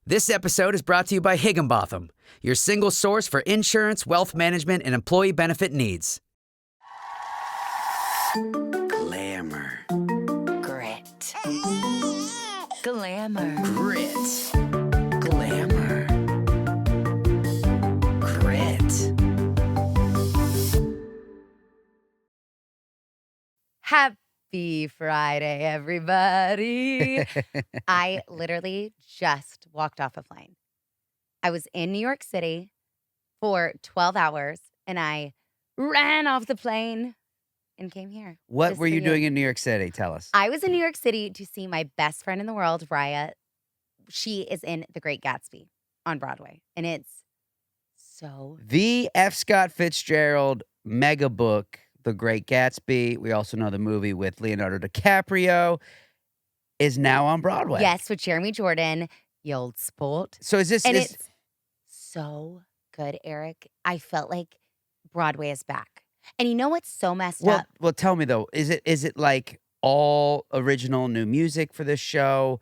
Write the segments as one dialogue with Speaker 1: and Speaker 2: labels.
Speaker 1: This episode is brought to you by Higginbotham, your single source for insurance, wealth management, and employee benefit needs. Glamour.
Speaker 2: Grit. Glamour.
Speaker 1: Grit. Glamour. Grit.
Speaker 2: Happy Friday, everybody. I literally just walked off a plane. I was in New York City for 12 hours, and I ran off the plane and came here.
Speaker 3: What
Speaker 2: just
Speaker 3: were
Speaker 2: for
Speaker 3: you doing in New York City? Tell us.
Speaker 2: I was in New York City to see my best friend in the world, Raya. She is in The Great Gatsby on Broadway, and it's so
Speaker 3: The F. Scott Fitzgerald mega book, The Great Gatsby. We also know the movie with Leonardo DiCaprio is now on Broadway.
Speaker 2: Yes, with Jeremy Jordan, the old sport.
Speaker 3: So is this...
Speaker 2: And it's so good, Eric. I felt like Broadway is back. And you know what's so messed up?
Speaker 3: Well, tell me though, is it like all original new music for this show?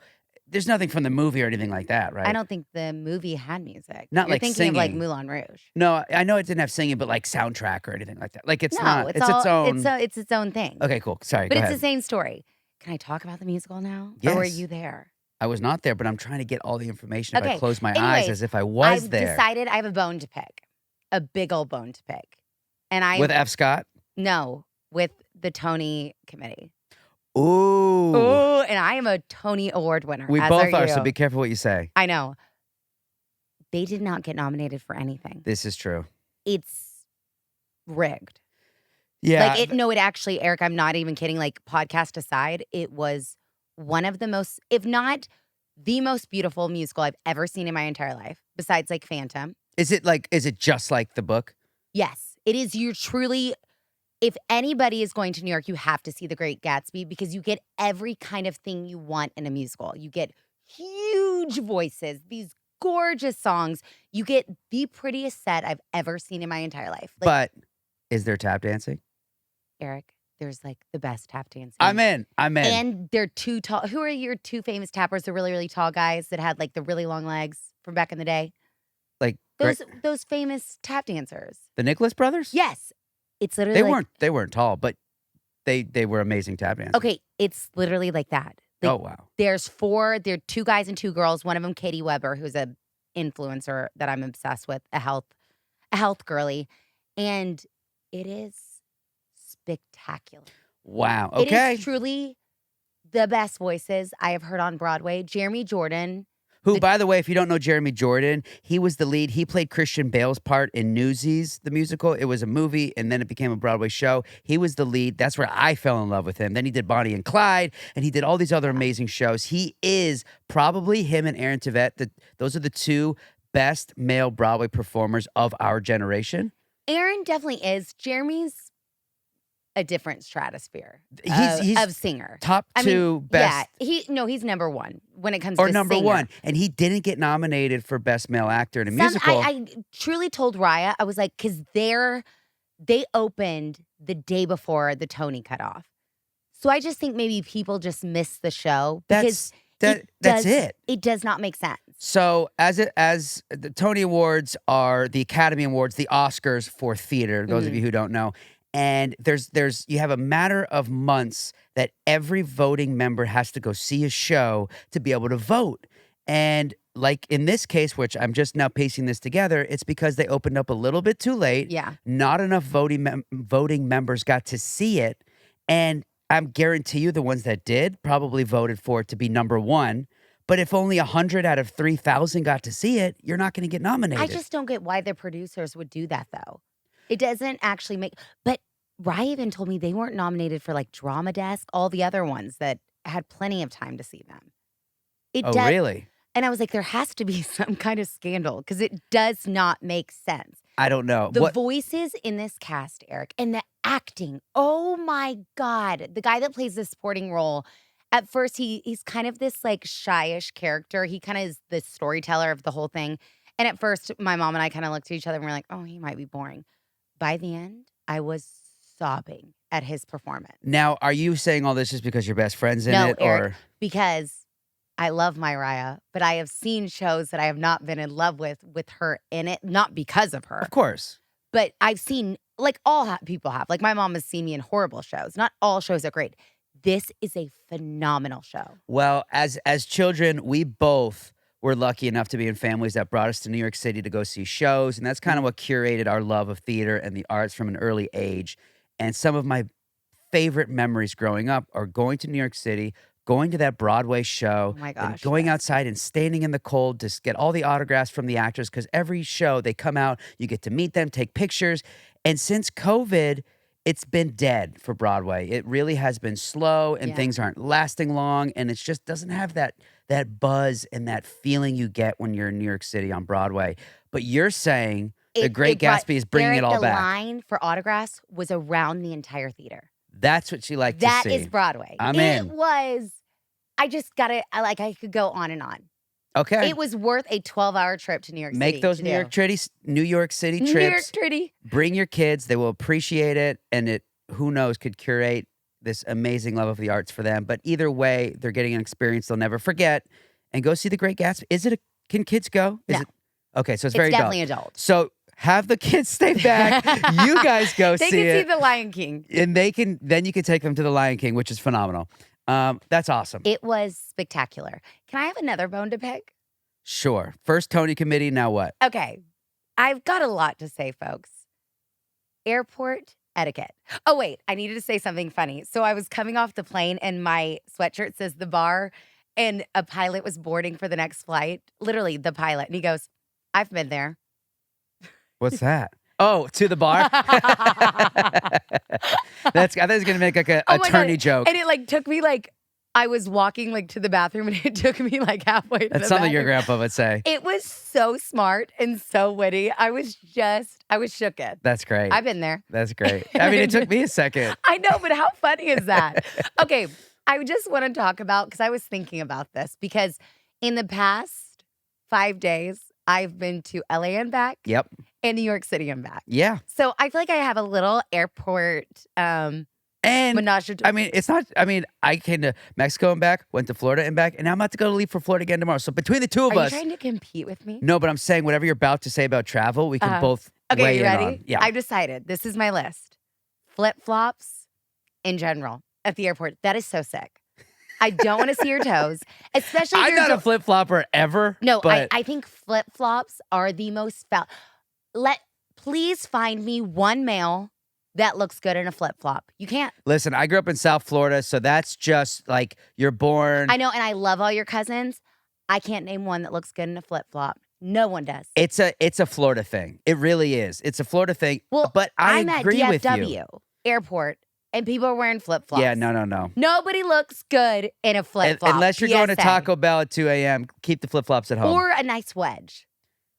Speaker 3: There's nothing from the movie or anything like that, right?
Speaker 2: I don't think the movie had music.
Speaker 3: Not
Speaker 2: You're
Speaker 3: like
Speaker 2: thinking of like
Speaker 3: singing.
Speaker 2: Moulin Rouge.
Speaker 3: No, I know it didn't have singing, but like soundtrack or anything like that. Like it's
Speaker 2: No,
Speaker 3: not. It's
Speaker 2: all,
Speaker 3: its own.
Speaker 2: It's its own thing.
Speaker 3: Okay, cool. Sorry,
Speaker 2: But
Speaker 3: go
Speaker 2: it's
Speaker 3: ahead.
Speaker 2: the same story. Can I talk about the musical now?
Speaker 3: Yes.
Speaker 2: Or were you there?
Speaker 3: I was not there, but I'm trying to get all the information if I
Speaker 2: Okay,
Speaker 3: close my eyes
Speaker 2: anyways,
Speaker 3: as if I was
Speaker 2: I've
Speaker 3: there.
Speaker 2: decided I have a bone to pick. A big old bone to pick. And
Speaker 3: With F. Scott?
Speaker 2: No, with the Tony committee.
Speaker 3: Ooh.
Speaker 2: Oh, and I am a Tony Award winner.
Speaker 3: We
Speaker 2: as
Speaker 3: both are,
Speaker 2: you.
Speaker 3: so be careful what you say.
Speaker 2: I know. They did not get nominated for anything.
Speaker 3: This is true.
Speaker 2: It's rigged.
Speaker 3: Yeah.
Speaker 2: Like it actually, Eric, I'm not even kidding. Like podcast aside, it was one of the most, if not the most beautiful musical I've ever seen in my entire life, besides like Phantom.
Speaker 3: is it just like the book?
Speaker 2: Yes, it is. You're truly, if anybody is going to New York, you have to see The Great Gatsby because you get every kind of thing you want in a musical. You get huge voices, these gorgeous songs. You get the prettiest set I've ever seen in my entire life. Like,
Speaker 3: But is there tap dancing?
Speaker 2: Eric, there's like the best tap dancing.
Speaker 3: I'm in.
Speaker 2: And they're too tall. Who are your two famous tappers? The really, really tall guys that had like the really long legs from back in the day?
Speaker 3: Like
Speaker 2: Those famous tap dancers.
Speaker 3: the Nicholas brothers?
Speaker 2: Yes. It's literally
Speaker 3: They weren't tall, but they were amazing tap dancers.
Speaker 2: Okay, it's literally like that. Like,
Speaker 3: Oh wow.
Speaker 2: there are 2 guys and 2 girls. One of them, Katie Weber, who's a influencer that I'm obsessed with, a health girly. And it is spectacular.
Speaker 3: Wow. Okay.
Speaker 2: It is truly the best voices I have heard on Broadway. Jeremy Jordan.
Speaker 3: Who, by the way, if you don't know Jeremy Jordan, he was the lead. He played Christian Bale's part in Newsies, the musical. It was a movie, and then it became a Broadway show. He was the lead. That's where I fell in love with him. Then he did Bonnie and Clyde, and he did all these other amazing shows. He is probably, him and Aaron Tveit, those are the 2 best male Broadway performers of our generation.
Speaker 2: Aaron definitely is. Jeremy's a different stratosphere
Speaker 3: He's
Speaker 2: of singer.
Speaker 3: Top 2 best.
Speaker 2: Yeah, he's number 1 when it comes
Speaker 3: Or
Speaker 2: to
Speaker 3: number
Speaker 2: singer.
Speaker 3: 1. And he didn't get nominated for Best Male Actor in a musical.
Speaker 2: I truly told Raya, I was like, because they opened the day before the Tony cut off. So I just think maybe people just miss the show. Because
Speaker 3: That's it.
Speaker 2: It does not make sense.
Speaker 3: So as the Tony Awards are the Academy Awards, the Oscars for theater, those of you who don't know. And you have a matter of months that every voting member has to go see a show to be able to vote. And like in this case, which I'm just now piecing this together, it's because they opened up a little bit too late.
Speaker 2: Yeah.
Speaker 3: Not enough voting members got to see it. And I guarantee you the ones that did probably voted for it to be number 1. But if only 100 out of 3,000 got to see it, you're not going to get nominated.
Speaker 2: I just don't get why the producers would do that, though. It doesn't actually make... But Ryan even told me they weren't nominated for, like, Drama Desk, all the other ones that had plenty of time to see them.
Speaker 3: Really?
Speaker 2: And I was like, there has to be some kind of scandal because it does not make sense.
Speaker 3: I don't know.
Speaker 2: The voices in this cast, Eric, and the acting. Oh, my God. The guy that plays the supporting role... At first, he's kind of this, like, shyish character. He kind of is the storyteller of the whole thing. And at first, my mom and I kind of looked at each other and we're like, oh, he might be boring. By the end, I was sobbing at his performance.
Speaker 3: Now, are you saying all this just because your best friend's in
Speaker 2: No,
Speaker 3: it?
Speaker 2: Eric,
Speaker 3: or
Speaker 2: because I love Mariah, but I have seen shows that I have not been in love with her in it, not because of her.
Speaker 3: Of course.
Speaker 2: But I've seen, like all people have. Like my mom has seen me in horrible shows. Not all shows are great. This is a phenomenal show.
Speaker 3: Well, as children, we both were lucky enough to be in families that brought us to New York City to go see shows, and that's kind of what curated our love of theater and the arts from an early age. And some of my favorite memories growing up are going to New York City, going to that Broadway show,
Speaker 2: Oh my
Speaker 3: and
Speaker 2: gosh,
Speaker 3: going
Speaker 2: yes.
Speaker 3: outside and standing in the cold to get all the autographs from the actors, because every show they come out, you get to meet them, take pictures. And since COVID, it's been dead for Broadway. It really has been slow, and
Speaker 2: Yeah.
Speaker 3: things aren't lasting long, and it just doesn't have that buzz and that feeling you get when you're in New York City on Broadway. But you're saying The Great Gatsby is bringing
Speaker 2: Eric,
Speaker 3: it all
Speaker 2: the
Speaker 3: back.
Speaker 2: line for autographs was around the entire theater.
Speaker 3: That's what you like to see.
Speaker 2: That is Broadway.
Speaker 3: I'm
Speaker 2: It
Speaker 3: in.
Speaker 2: was, I just got it. I could go on and on.
Speaker 3: Okay.
Speaker 2: It was worth a 12-hour trip to New York City.
Speaker 3: Make those
Speaker 2: to
Speaker 3: New
Speaker 2: do.
Speaker 3: York City trips.
Speaker 2: New York City.
Speaker 3: Bring your kids. They will appreciate it. And it, who knows, could curate this amazing love of the arts for them. But either way, they're getting an experience they'll never forget. And go see The Great Gatsby. Can kids go?
Speaker 2: No.
Speaker 3: Okay, so it's
Speaker 2: It's
Speaker 3: very
Speaker 2: definitely
Speaker 3: adult.
Speaker 2: adult.
Speaker 3: So have the kids stay back. You guys go
Speaker 2: They
Speaker 3: see
Speaker 2: can
Speaker 3: it.
Speaker 2: see The Lion King.
Speaker 3: And then you can take them to The Lion King, which is phenomenal. That's awesome.
Speaker 2: It was spectacular. Can I have another bone to pick?
Speaker 3: Sure. First Tony committee, now what?
Speaker 2: Okay. I've got a lot to say, folks. Airport etiquette. Oh, wait. I needed to say something funny. So I was coming off the plane and my sweatshirt says the bar, and a pilot was boarding for the next flight. Literally, the pilot. And he goes, I've been there.
Speaker 3: What's that? Oh, to the bar? I thought he was going to make like a
Speaker 2: Oh my
Speaker 3: attorney
Speaker 2: God.
Speaker 3: joke.
Speaker 2: And it took me I was walking to the bathroom and it took me halfway to
Speaker 3: That's
Speaker 2: the
Speaker 3: something your
Speaker 2: bathroom.
Speaker 3: grandpa would say.
Speaker 2: It was so smart and so witty. I was shooketh.
Speaker 3: That's great.
Speaker 2: I've been there.
Speaker 3: That's great. I mean, it took me a second.
Speaker 2: I know, but how funny is that? Okay, I just want to talk about, because I was thinking about this, because in the past 5 days, I've been to LA and back
Speaker 3: Yep.
Speaker 2: and New York City and back.
Speaker 3: Yeah.
Speaker 2: So I feel like I have a little airport
Speaker 3: And
Speaker 2: menage a trois.
Speaker 3: I mean, it's not, I came to Mexico and back, went to Florida and back, and now I'm about to go to leave for Florida again tomorrow. So between the two of
Speaker 2: Are you
Speaker 3: us.
Speaker 2: trying to compete with me?
Speaker 3: No, but I'm saying whatever you're about to say about travel, we can both
Speaker 2: Okay,
Speaker 3: weigh
Speaker 2: you
Speaker 3: in
Speaker 2: ready?
Speaker 3: on. Yeah.
Speaker 2: I've decided. This is my list. Flip-flops in general at the airport. That is so sick. I don't want to see your toes, especially if
Speaker 3: I'm
Speaker 2: you're
Speaker 3: not a flip-flopper ever.
Speaker 2: No,
Speaker 3: but
Speaker 2: I think flip-flops are the most foul. Please find me one male that looks good in a flip-flop. You can't.
Speaker 3: listen, I grew up in South Florida, so that's just like you're born.
Speaker 2: I know, and I love all your cousins. I can't name one that looks good in a flip-flop. No one does.
Speaker 3: It's a Florida thing. It really is. It's a Florida thing.
Speaker 2: Well,
Speaker 3: but
Speaker 2: I'm
Speaker 3: agree
Speaker 2: at
Speaker 3: with you.
Speaker 2: DFW airport, and people are wearing flip-flops.
Speaker 3: Yeah, no.
Speaker 2: Nobody looks good in a flip-flop.
Speaker 3: Unless you're going to
Speaker 2: PSA.
Speaker 3: Taco Bell at 2 a.m., keep the flip-flops at home.
Speaker 2: Or a nice wedge.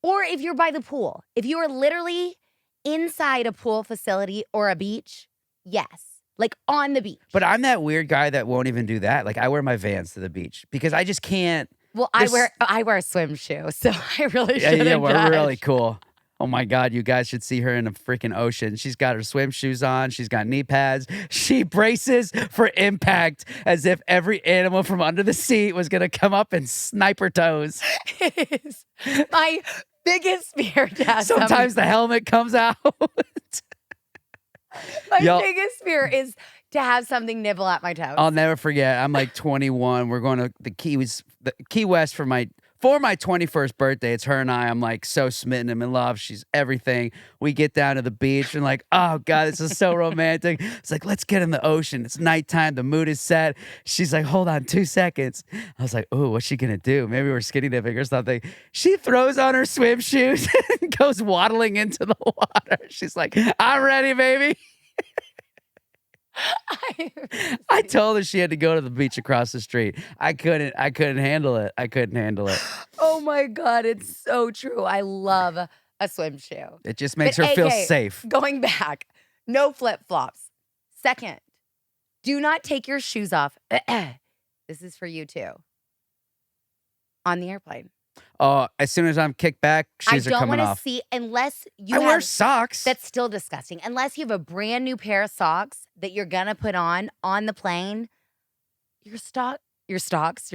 Speaker 2: Or if you're by the pool. If you are literally inside a pool facility or a beach, yes. On the beach.
Speaker 3: But I'm that weird guy that won't even do that. I wear my Vans to the beach because I just can't.
Speaker 2: Well, I wear a swim shoe, so I really
Speaker 3: Yeah,
Speaker 2: shouldn't
Speaker 3: we're
Speaker 2: judge.
Speaker 3: really cool. Oh my God, you guys should see her in a freaking ocean. She's got her swim shoes on. She's got knee pads. She braces for impact as if every animal from under the seat was going to come up and snipe her toes.
Speaker 2: It is my biggest fear to have
Speaker 3: Sometimes the helmet comes out.
Speaker 2: my
Speaker 3: Y'all-
Speaker 2: biggest fear is to have something nibble at my toes.
Speaker 3: I'll never forget. I'm 21. We're going to the Key West for my 21st birthday. It's her and I. I'm so smitten. I'm in love. She's everything. We get down to the beach and oh God, this is so romantic. It's let's get in the ocean. It's nighttime. The mood is set. She's hold on 2 seconds. I was ooh, what's she gonna do? Maybe we're skinny dipping or something. She throws on her swim shoes and goes waddling into the water. She's I'm ready, baby. I told her she had to go to the beach across the street. I couldn't handle it.
Speaker 2: Oh my God, it's so true. I love a swim shoe.
Speaker 3: It just makes
Speaker 2: But
Speaker 3: her feel
Speaker 2: AK,
Speaker 3: safe.
Speaker 2: Going back, no flip-flops. Second, do not take your shoes off. This is for you too. On the airplane.
Speaker 3: As soon as I'm kicked back, shoes
Speaker 2: I
Speaker 3: are
Speaker 2: don't
Speaker 3: coming
Speaker 2: want to
Speaker 3: off.
Speaker 2: see, unless you
Speaker 3: I
Speaker 2: have,
Speaker 3: wear socks.
Speaker 2: that's still disgusting. Unless you have a brand new pair of socks that you're going to put on the plane, your Your socks.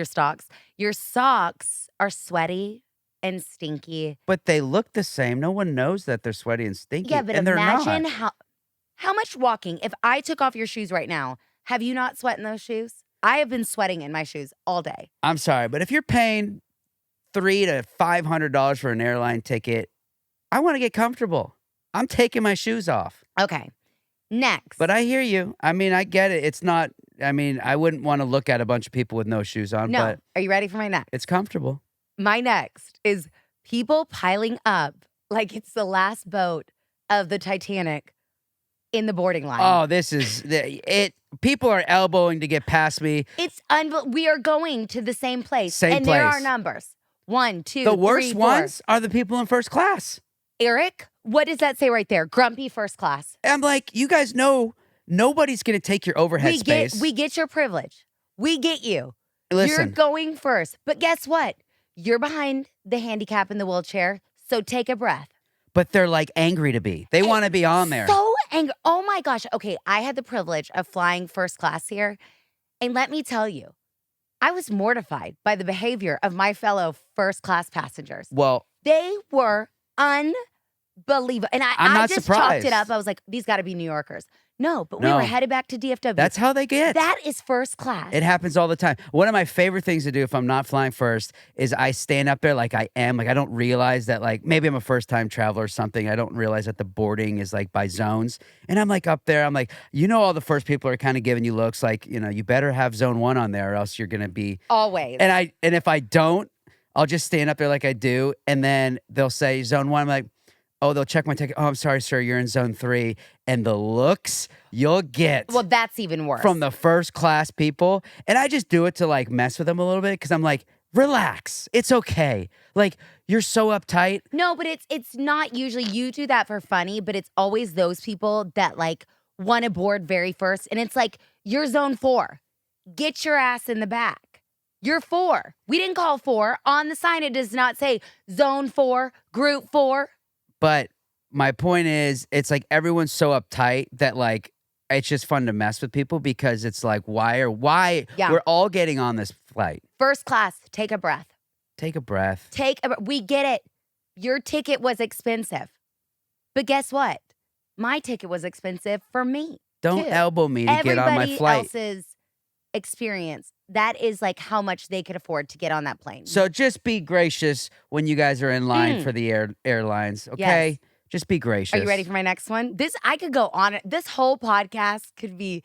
Speaker 2: Your socks are sweaty and stinky.
Speaker 3: But they look the same. No one knows that they're sweaty and stinky.
Speaker 2: Yeah, but
Speaker 3: and they're
Speaker 2: imagine
Speaker 3: not.
Speaker 2: how much walking. If I took off your shoes right now, have you not sweat in those shoes? I have been sweating in my shoes all day.
Speaker 3: I'm sorry, but if you're paying $300 to $500 for an airline ticket, I want to get comfortable. I'm taking my shoes off.
Speaker 2: Okay. Next.
Speaker 3: But I hear you. I mean, I get it. It's not, I mean, I wouldn't want to look at a bunch of people with no shoes on,
Speaker 2: no.
Speaker 3: but
Speaker 2: Are you ready for my next?
Speaker 3: it's comfortable.
Speaker 2: My next is people piling up like it's the last boat of the Titanic in the boarding line.
Speaker 3: Oh, this is it. People are elbowing to get past me.
Speaker 2: It's we are going to the same place.
Speaker 3: Same
Speaker 2: and there are
Speaker 3: place.
Speaker 2: numbers. 1, 2,
Speaker 3: The worst
Speaker 2: 3, 4.
Speaker 3: ones are the people in first class.
Speaker 2: Eric, what does that say right there? Grumpy first class.
Speaker 3: I'm like, you guys know nobody's going to take your overhead space.
Speaker 2: We get your privilege. We get you. You're
Speaker 3: Listen,
Speaker 2: going first. But guess what? You're behind the handicap in the wheelchair, so take a breath.
Speaker 3: but they're like angry to be. They want to be on there.
Speaker 2: So angry. Oh my gosh. Okay, I had the privilege of flying first class here. And let me tell you, I was mortified by the behavior of my fellow first class passengers.
Speaker 3: Well,
Speaker 2: They were unbelievable. And
Speaker 3: I'm
Speaker 2: I
Speaker 3: not
Speaker 2: just
Speaker 3: surprised.
Speaker 2: chalked it up. I was like, these got to be New Yorkers. No, but we
Speaker 3: No.
Speaker 2: were headed back to DFW.
Speaker 3: that's how they get.
Speaker 2: That is first class.
Speaker 3: It happens all the time. One of my favorite things to do if I'm not flying first is I stand up there like I am. Like I don't realize that like maybe I'm a first time traveler or something. I don't realize that the boarding is like by zones. And I'm like up there. I'm like, all the first people are kind of giving you looks like, you better have zone 1 on there or else you're going to be.
Speaker 2: Always.
Speaker 3: And if I don't, I'll just stand up there like I do. And then they'll say zone 1. I'm like, oh, they'll check my ticket. Oh, I'm sorry, sir. You're in zone 3. And the looks you'll get.
Speaker 2: Well, that's even worse.
Speaker 3: From the first class people. And I just do it to like mess with them a little bit because I'm like, relax. It's okay. Like, you're so uptight.
Speaker 2: No, but it's not usually you do that for funny, but it's always those people that like want to board very first. And it's like, you're zone 4. Get your ass in the back. You're 4. We didn't call 4. On the sign, it does not say zone 4, group 4.
Speaker 3: But my point is, it's like everyone's so uptight that like it's just fun to mess with people because it's like, why
Speaker 2: Yeah.
Speaker 3: we're all getting on this flight.
Speaker 2: First class, take a breath.
Speaker 3: Take a breath.
Speaker 2: We get it. Your ticket was expensive. But guess what? My ticket was expensive for me.
Speaker 3: Don't
Speaker 2: too.
Speaker 3: elbow me to get on my
Speaker 2: Everybody
Speaker 3: flight.
Speaker 2: else's experience, that is like how much they could afford to get on that plane.
Speaker 3: So just be gracious when you guys are in line for the airlines, okay?
Speaker 2: Yes.
Speaker 3: Just be gracious.
Speaker 2: Are you ready for my next one? I could go on. This whole podcast could be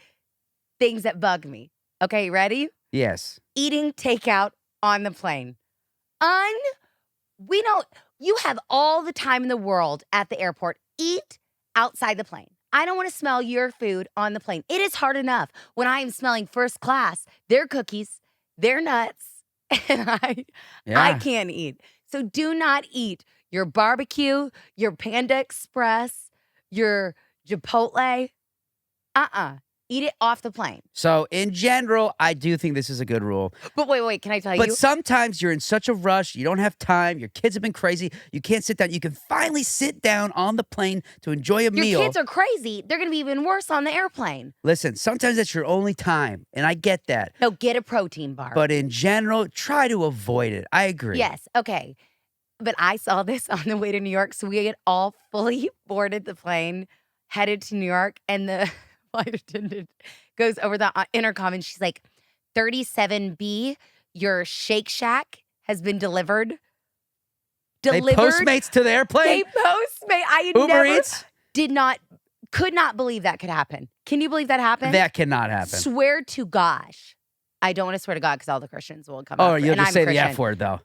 Speaker 2: things that bug me. Okay, you ready?
Speaker 3: Yes.
Speaker 2: Eating takeout on the plane. You have all the time in the world at the airport. Eat outside the plane. I don't want to smell your food on the plane. It is hard enough when I am smelling first class, their cookies, their nuts, and I can't eat. So do not eat your barbecue, your Panda Express, your Chipotle. Eat it off the plane.
Speaker 3: So in general, I do think this is a good rule.
Speaker 2: But wait, can I tell
Speaker 3: But
Speaker 2: you?
Speaker 3: sometimes you're in such a rush, you don't have time, your kids have been crazy, you can't sit down. You can finally sit down on the plane to enjoy a meal.
Speaker 2: Your kids are crazy. They're going to be even worse on the airplane.
Speaker 3: Listen, sometimes that's your only time, and I get that.
Speaker 2: No, get a protein bar.
Speaker 3: But in general, try to avoid it. I agree.
Speaker 2: Yes, okay. But I saw this on the way to New York, so we had all fully boarded the plane, headed to New York, and the flight attendant goes over the intercom, and she's like, 37B, your Shake Shack has been delivered.
Speaker 3: They Postmates to the airplane?
Speaker 2: They Postmate. I
Speaker 3: Uber Eats?
Speaker 2: could not believe that could happen. Can you believe that happened?
Speaker 3: That cannot happen.
Speaker 2: Swear to gosh. I don't want to swear to God because all the Christians will come
Speaker 3: Oh,
Speaker 2: out.
Speaker 3: you'll
Speaker 2: and
Speaker 3: just
Speaker 2: I'm
Speaker 3: say
Speaker 2: Christian.
Speaker 3: the F word, though.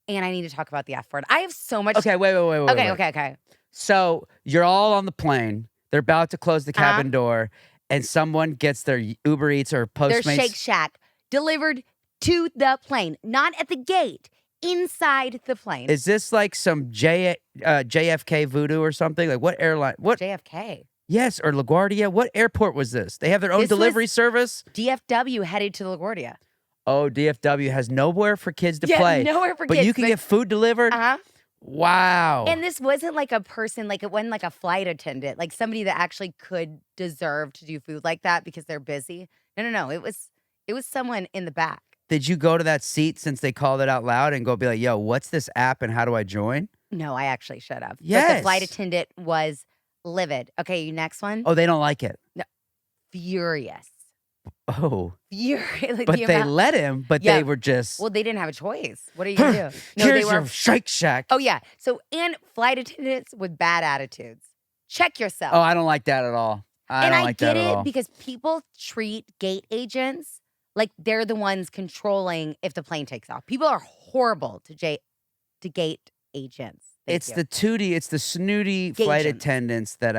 Speaker 2: And I need to talk about the F word. I have so much.
Speaker 3: Okay, wait.
Speaker 2: Okay.
Speaker 3: So you're all on the plane. They're about to close the cabin door, and someone gets their Uber Eats or Postmates.
Speaker 2: Their Shake Shack delivered to the plane, not at the gate, inside the plane.
Speaker 3: Is this like some JFK voodoo or something? Like what airline? What?
Speaker 2: JFK.
Speaker 3: Yes, or LaGuardia. What airport was this? They have their own
Speaker 2: This
Speaker 3: delivery
Speaker 2: was-
Speaker 3: service?
Speaker 2: DFW headed to LaGuardia.
Speaker 3: Oh, DFW has nowhere for kids to
Speaker 2: Yeah,
Speaker 3: play.
Speaker 2: nowhere for
Speaker 3: but
Speaker 2: kids,
Speaker 3: you can
Speaker 2: but-
Speaker 3: get food delivered?
Speaker 2: Uh-huh.
Speaker 3: Wow.
Speaker 2: And this wasn't like a person, like it wasn't like a flight attendant, like somebody that actually could deserve to do food like that because they're busy. No. It It was someone in the back.
Speaker 3: Did you go to that seat since they called it out loud and go be like, yo, what's this app and how do I join?
Speaker 2: No, I actually should have. But
Speaker 3: Yes.
Speaker 2: the flight attendant was livid. Okay, next one.
Speaker 3: Oh, they don't like it.
Speaker 2: Furious.
Speaker 3: Oh.
Speaker 2: Furious. Like
Speaker 3: But
Speaker 2: the
Speaker 3: they
Speaker 2: amount-
Speaker 3: let him, but
Speaker 2: Yeah.
Speaker 3: they were just,
Speaker 2: Well, they didn't have a choice. What are you going to do? No,
Speaker 3: here's
Speaker 2: they were.
Speaker 3: your Shake Shack.
Speaker 2: Oh, yeah. So, and flight attendants with bad attitudes. Check yourself.
Speaker 3: Oh, I don't like that at all. I don't like that
Speaker 2: get
Speaker 3: at all.
Speaker 2: it because people treat gate agents like they're the ones controlling if the plane takes off. People are horrible to gate agents. Thank
Speaker 3: It's
Speaker 2: you.
Speaker 3: the tootie, it's the snooty flight
Speaker 2: Gaugents.
Speaker 3: attendants that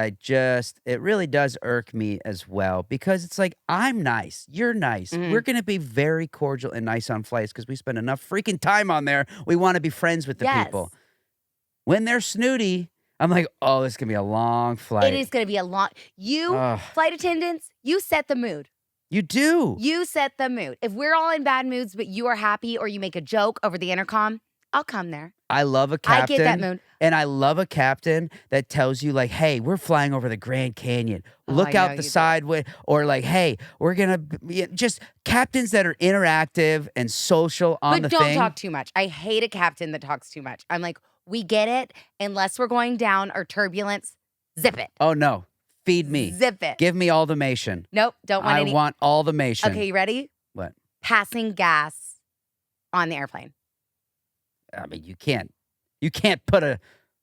Speaker 3: it really does irk me as well because it's like, I'm nice, you're nice.
Speaker 2: Mhm.
Speaker 3: We're going to be very cordial and nice on flights because we spend enough freaking time on there. We want to be friends with the people. When they're snooty, I'm like, oh, this is going to be a long flight.
Speaker 2: It is going to be a long.
Speaker 3: Ugh.
Speaker 2: Flight attendants, you set the mood.
Speaker 3: You do.
Speaker 2: You set the mood. If we're all in bad moods, but you are happy or you make a joke over the intercom, I'll come there.
Speaker 3: I love a captain.
Speaker 2: I get that mood.
Speaker 3: And I love a captain that tells you, like, hey, we're flying over the Grand Canyon.
Speaker 2: Oh,
Speaker 3: Look
Speaker 2: I know
Speaker 3: out the
Speaker 2: you do.
Speaker 3: side way. Or, like, hey, we're going to just captains that are interactive and social on
Speaker 2: But
Speaker 3: the
Speaker 2: don't
Speaker 3: thing.
Speaker 2: talk too much. I hate a captain that talks too much. I'm like, we get it. Unless we're going down or turbulence, zip it.
Speaker 3: Oh, no. Feed me.
Speaker 2: Zip it.
Speaker 3: Give me all the mation.
Speaker 2: Nope, don't want
Speaker 3: I
Speaker 2: any.
Speaker 3: want all the mation.
Speaker 2: Okay, you ready?
Speaker 3: What?
Speaker 2: Passing gas on the airplane.
Speaker 3: I mean, you can't put a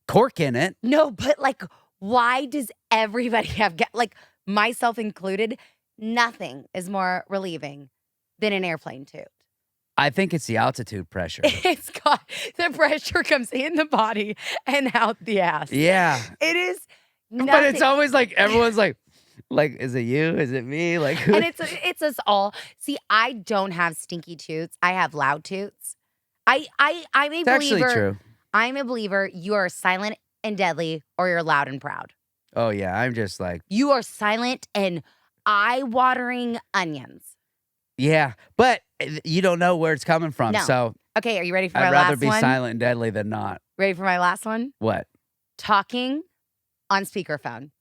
Speaker 3: cork in it.
Speaker 2: No, but like, why does everybody have gas? Like, myself included, nothing is more relieving than an airplane toot.
Speaker 3: I think it's the altitude pressure.
Speaker 2: It's got the pressure comes in the body and out the ass.
Speaker 3: Yeah.
Speaker 2: It is nothing.
Speaker 3: But it's always like, everyone's like, is it you? Is it me? Like, who?
Speaker 2: And it's us all. See, I don't have stinky toots. I have loud toots. I'm a
Speaker 3: It's actually
Speaker 2: believer.
Speaker 3: true.
Speaker 2: I'm a believer. You are silent and deadly, or you're loud and proud.
Speaker 3: Oh, yeah. I'm just like,
Speaker 2: You are silent and eye-watering onions.
Speaker 3: yeah. But you don't know where it's coming from.
Speaker 2: No.
Speaker 3: So
Speaker 2: Okay, are you ready for my
Speaker 3: I'd rather
Speaker 2: last
Speaker 3: be
Speaker 2: one?
Speaker 3: silent and deadly than not.
Speaker 2: Ready for my last one?
Speaker 3: What?
Speaker 2: Talking on speakerphone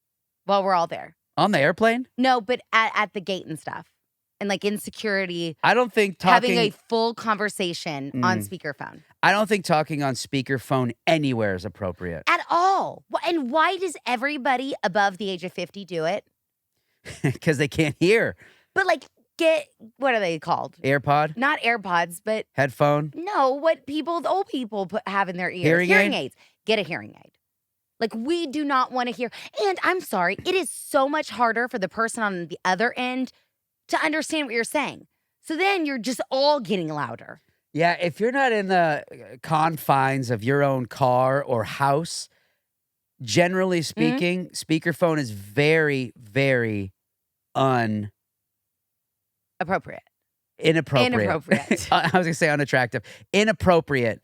Speaker 2: while we're all there.
Speaker 3: On the airplane?
Speaker 2: No, but at the gate and stuff. And like insecurity,
Speaker 3: I don't think talking.
Speaker 2: having a full conversation on speakerphone.
Speaker 3: I don't think talking on speakerphone anywhere is appropriate.
Speaker 2: At all. And why does everybody above the age of 50 do it?
Speaker 3: Because they can't hear.
Speaker 2: But like, what are they called?
Speaker 3: AirPod,
Speaker 2: Not AirPods, but
Speaker 3: headphone.
Speaker 2: no, what old people have in their ears.
Speaker 3: Hearing aid?
Speaker 2: aids. Get a hearing aid. Like, we do not want to hear. And I'm sorry, it is so much harder for the person on the other end to understand what you're saying. So then you're just all getting louder.
Speaker 3: Yeah, if you're not in the confines of your own car or house, generally
Speaker 2: Mm-hmm.
Speaker 3: speaking, speakerphone is very, very
Speaker 2: Appropriate.
Speaker 3: inappropriate.
Speaker 2: Inappropriate.
Speaker 3: I was going to say unattractive. Inappropriate.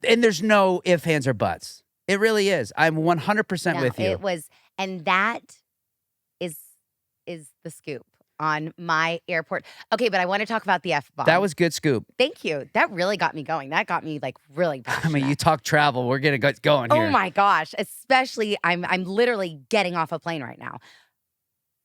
Speaker 3: And there's no ifs, ands, or buts. It really is. I'm 100%
Speaker 2: No,
Speaker 3: with you.
Speaker 2: It was, and that is the scoop on my airport. Okay, but I want to talk about the F-bomb.
Speaker 3: That was good scoop.
Speaker 2: Thank you. That really got me going. That got me like really
Speaker 3: I
Speaker 2: passionate.
Speaker 3: mean, you talk travel. We're going to get going here.
Speaker 2: Oh my gosh. Especially, I'm literally getting off a plane right now.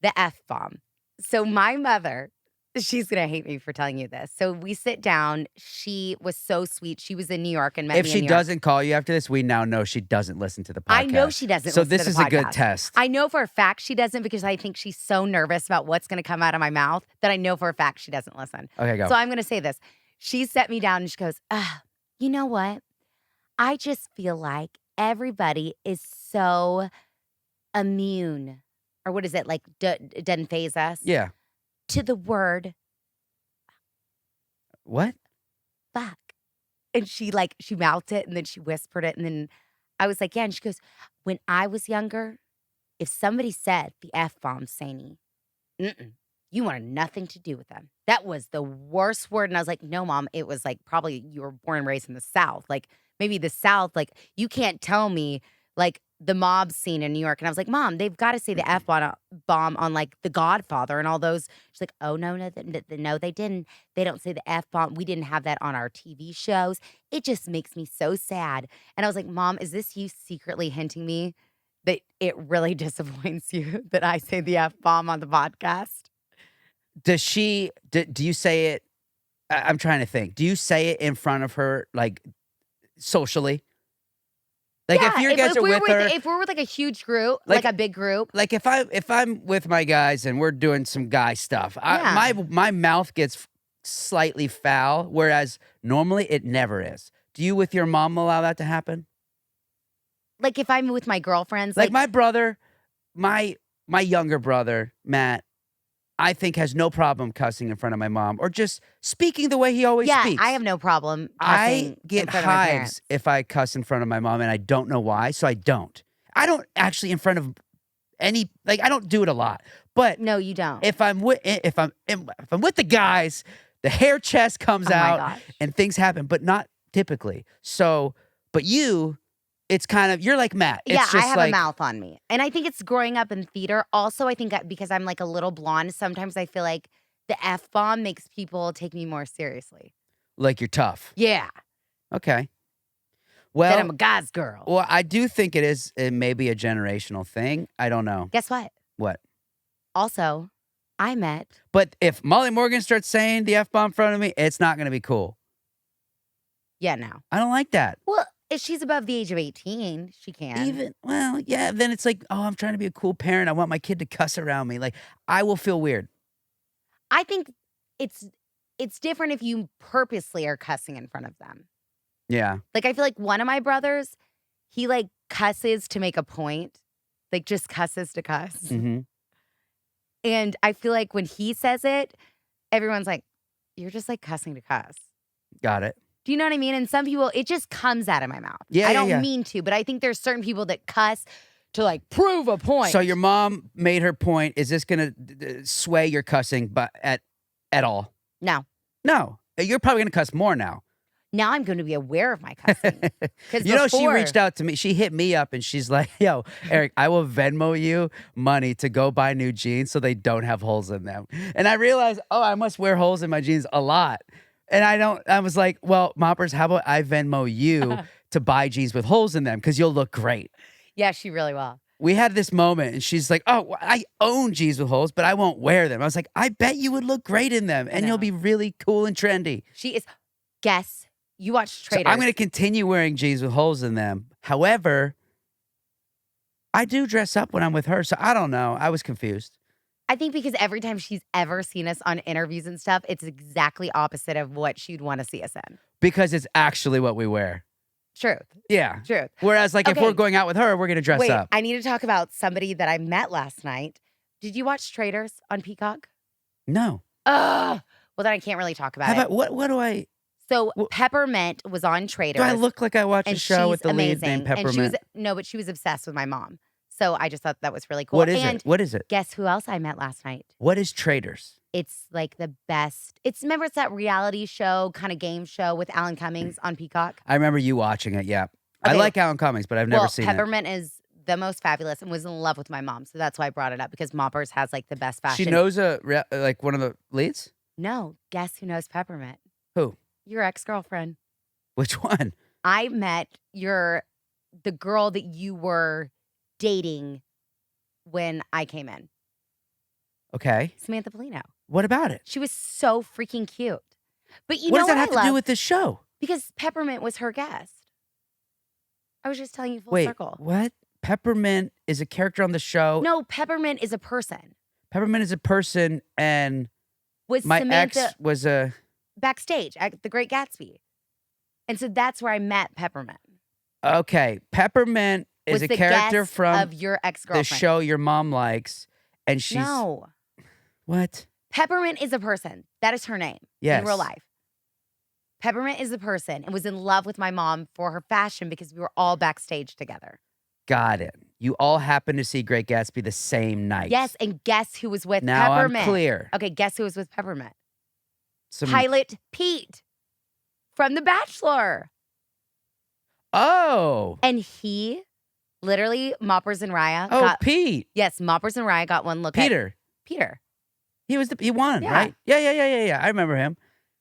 Speaker 2: The F-bomb. So my mother, she's going to hate me for telling you this. So we sit down. She was so sweet. She was in New York and met
Speaker 3: If
Speaker 2: me
Speaker 3: she
Speaker 2: in New York.
Speaker 3: doesn't call you after this, we now know she doesn't listen to the podcast.
Speaker 2: I know she doesn't
Speaker 3: So
Speaker 2: listen
Speaker 3: this
Speaker 2: to the
Speaker 3: is a good
Speaker 2: podcast.
Speaker 3: test.
Speaker 2: I know for a fact she doesn't because I think she's so nervous about what's going to come out of my mouth that I know for a fact she doesn't listen.
Speaker 3: Okay, go.
Speaker 2: So I'm going to say this. She set me down and she goes, you know what? I just feel like everybody is so immune. Or what is it? Like, it doesn't phase us.
Speaker 3: Yeah.
Speaker 2: To the word
Speaker 3: What?
Speaker 2: fuck. And she mouthed it and then she whispered it. And then I was like, yeah. And she goes, when I was younger, if somebody said the F-bomb, Sainty, you wanted nothing to do with them. That was the worst word. And I was like, no, Mom, it was like probably you were born and raised in the South. Like maybe the South, like you can't tell me like the mob scene in New York. And I was like, Mom, they've got to say the F-bomb on like The Godfather and all those. She's like, oh, no, they didn't. They don't say the F-bomb. We didn't have that on our TV shows. It just makes me so sad. And I was like, Mom, is this you secretly hinting me that it really disappoints you that I say the F-bomb on the podcast?
Speaker 3: Does she? Do you say it? I'm trying to think. Do you say it in front of her, like socially? Like if you guys are with her,
Speaker 2: if we're with like a huge group,
Speaker 3: Like-
Speaker 2: like a big group,
Speaker 3: like if I'm with my guys and we're doing some guy stuff,
Speaker 2: Yeah.
Speaker 3: my mouth gets slightly foul, whereas normally it never is. Do you with your mom allow that to happen?
Speaker 2: like if I'm with my girlfriends,
Speaker 3: Like my brother, my younger brother Matt, I think has no problem cussing in front of my mom or just speaking the way he always
Speaker 2: yeah,
Speaker 3: speaks.
Speaker 2: I have no problem
Speaker 3: I
Speaker 2: cussing
Speaker 3: get
Speaker 2: in front of my parents.
Speaker 3: hives if I cuss in front of my mom, and I don't know why, so I don't. I don't actually in front of any, like I don't do it a lot. But
Speaker 2: No, you don't.
Speaker 3: if I'm with the guys, the hair chest comes
Speaker 2: Oh my
Speaker 3: out
Speaker 2: gosh.
Speaker 3: and things happen, but not typically. So, but you, it's kind of you're like Matt. It's
Speaker 2: Yeah,
Speaker 3: just
Speaker 2: I have
Speaker 3: like,
Speaker 2: a mouth on me. And I think it's growing up in theater. Also, I think because I'm like a little blonde, sometimes I feel like the F-bomb makes people take me more seriously.
Speaker 3: like you're tough.
Speaker 2: Yeah.
Speaker 3: Okay.
Speaker 2: That I'm
Speaker 3: Well,
Speaker 2: a guy's girl.
Speaker 3: well, I do think it may be a generational thing. I don't know
Speaker 2: Guess what?
Speaker 3: what.
Speaker 2: Also, I met.
Speaker 3: But if Molly Morgan starts saying the F-bomb in front of me, it's not going to be cool.
Speaker 2: Yeah, no.
Speaker 3: I don't like that.
Speaker 2: Well, if she's above the age of 18, she can.
Speaker 3: Well, yeah, then it's like, oh, I'm trying to be a cool parent. I want my kid to cuss around me. Like, I will feel weird.
Speaker 2: I think it's different if you purposely are cussing in front of them.
Speaker 3: Yeah.
Speaker 2: Like, I feel like one of my brothers, he like cusses to make a point, like just cusses to cuss.
Speaker 3: Mm-hmm.
Speaker 2: And I feel like when he says it, everyone's like, you're just like cussing to cuss.
Speaker 3: Got it.
Speaker 2: Do you know what I mean? And some people, it just comes out of my mouth.
Speaker 3: Yeah,
Speaker 2: I
Speaker 3: yeah,
Speaker 2: don't
Speaker 3: yeah.
Speaker 2: mean to, but I think there's certain people that cuss to like prove a point.
Speaker 3: So your mom made her point. Is this going to sway your cussing but at all?
Speaker 2: No.
Speaker 3: No. You're probably going to cuss more now.
Speaker 2: Now I'm going to be aware of my cussing. Because
Speaker 3: You know, she reached out to me. She hit me up and she's like, yo, Eric, I will Venmo you money to go buy new jeans so they don't have holes in them. And I realized, oh, I must wear holes in my jeans a lot. And I was like, well, Moppers, how about I Venmo you to buy jeans with holes in them because you'll look great.
Speaker 2: Yeah, she really will.
Speaker 3: We had this moment and she's like, oh, I own jeans with holes, but I won't wear them. I was like, I bet you would look great in them and you'll be really cool and trendy.
Speaker 2: She is. Guess. You watch
Speaker 3: So
Speaker 2: Traders.
Speaker 3: I'm going to continue wearing jeans with holes in them. However, I do dress up when I'm with her. So I don't know. I was confused.
Speaker 2: I think because every time she's ever seen us on interviews and stuff, it's exactly opposite of what she'd want to see us in.
Speaker 3: Because it's actually what we wear.
Speaker 2: Truth.
Speaker 3: Yeah.
Speaker 2: Truth.
Speaker 3: Whereas, like, if
Speaker 2: Okay.
Speaker 3: we're going out with her, we're going to dress
Speaker 2: Wait,
Speaker 3: up.
Speaker 2: I need to talk about somebody that I met last night. Did you watch Traders on Peacock?
Speaker 3: No.
Speaker 2: Ugh. Well, then I can't really talk about
Speaker 3: How
Speaker 2: it.
Speaker 3: about, what do I,
Speaker 2: So
Speaker 3: wh-
Speaker 2: Peppermint was on Traders.
Speaker 3: do I look like I watch a
Speaker 2: and
Speaker 3: show with
Speaker 2: she's
Speaker 3: the lead
Speaker 2: amazing.
Speaker 3: named Peppermint?
Speaker 2: And but she was obsessed with my mom. So I just thought that was really cool.
Speaker 3: What is
Speaker 2: and
Speaker 3: it? What is it?
Speaker 2: guess who else I met last night?
Speaker 3: What is Traders?
Speaker 2: It's like the best. Remember it's that reality show, kind of game show with Alan Cummings on Peacock?
Speaker 3: I remember you watching it, yeah. I
Speaker 2: Okay.
Speaker 3: like Alan Cummings, but I've never seen it.
Speaker 2: Peppermint is the most fabulous and was in love with my mom. So that's why I brought it up because Moppers has like the best fashion.
Speaker 3: She knows like one of the leads?
Speaker 2: No, guess who knows Peppermint?
Speaker 3: Who?
Speaker 2: Your ex-girlfriend.
Speaker 3: Which one?
Speaker 2: I met the girl that you were dating when I came in.
Speaker 3: Okay.
Speaker 2: Samantha Polino.
Speaker 3: What about it?
Speaker 2: She was so freaking cute. But you
Speaker 3: What
Speaker 2: know
Speaker 3: does that
Speaker 2: what
Speaker 3: have
Speaker 2: I
Speaker 3: to
Speaker 2: love?
Speaker 3: do with this show?
Speaker 2: Because Peppermint was her guest. I was just telling you full
Speaker 3: Wait,
Speaker 2: circle.
Speaker 3: what? Peppermint is a character on the show.
Speaker 2: No, Peppermint is a person.
Speaker 3: Peppermint is a person, and
Speaker 2: Was
Speaker 3: my
Speaker 2: Samantha
Speaker 3: ex was a.
Speaker 2: backstage at The Great Gatsby. And so that's where I met Peppermint.
Speaker 3: Okay, Peppermint is
Speaker 2: Was
Speaker 3: a
Speaker 2: the
Speaker 3: character
Speaker 2: guest
Speaker 3: from
Speaker 2: of your ex-girlfriend.
Speaker 3: the show your mom likes, and she's
Speaker 2: No.
Speaker 3: what?
Speaker 2: Peppermint is a person. That is her name
Speaker 3: Yes.
Speaker 2: in real life. Peppermint is a person and was in love with my mom for her fashion because we were all backstage together.
Speaker 3: Got it. You all happened to see Great Gatsby the same night.
Speaker 2: Yes, and guess who was with
Speaker 3: Now
Speaker 2: Peppermint?
Speaker 3: I'm clear.
Speaker 2: Okay, guess who was with Peppermint?
Speaker 3: Some-
Speaker 2: Pilot Pete from The Bachelor.
Speaker 3: Oh.
Speaker 2: And he literally, Moppers and Raya
Speaker 3: Oh,
Speaker 2: got
Speaker 3: Pete.
Speaker 2: yes, Moppers and Raya got one look at
Speaker 3: Peter.
Speaker 2: Peter.
Speaker 3: He won,
Speaker 2: Yeah.
Speaker 3: right? Yeah. I remember him.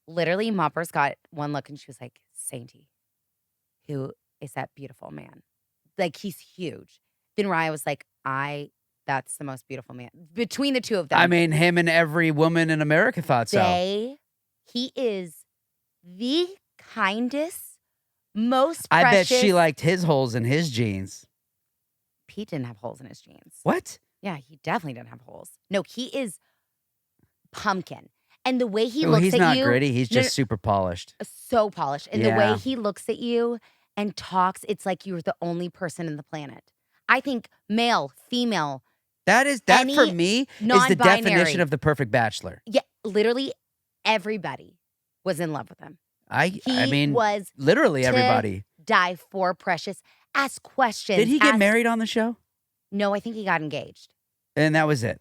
Speaker 2: Literally, Moppers got one look and she was like, Sainty, who is that beautiful man? Like, he's huge. Then Raya was like, I That's the most beautiful man. Between the two of them.
Speaker 3: I mean, him and every woman in America thought so.
Speaker 2: He is the kindest, most
Speaker 3: I
Speaker 2: precious.
Speaker 3: bet she liked his holes in his jeans.
Speaker 2: Pete didn't have holes in his jeans.
Speaker 3: What?
Speaker 2: Yeah, he definitely didn't have holes. No, he is pumpkin. And the way he looks at you.
Speaker 3: He's not gritty. He's just super polished.
Speaker 2: So polished. And the
Speaker 3: Yeah.
Speaker 2: way he looks at you and talks, it's like you're the only person in the planet. I think male, female.
Speaker 3: That for me is the definition of the perfect bachelor.
Speaker 2: Yeah, literally everybody was in love with him.
Speaker 3: I
Speaker 2: He
Speaker 3: mean,
Speaker 2: was
Speaker 3: literally
Speaker 2: to
Speaker 3: everybody.
Speaker 2: Die for precious. Ask questions.
Speaker 3: Did he get married on the show?
Speaker 2: No, I think he got engaged.
Speaker 3: And that was it.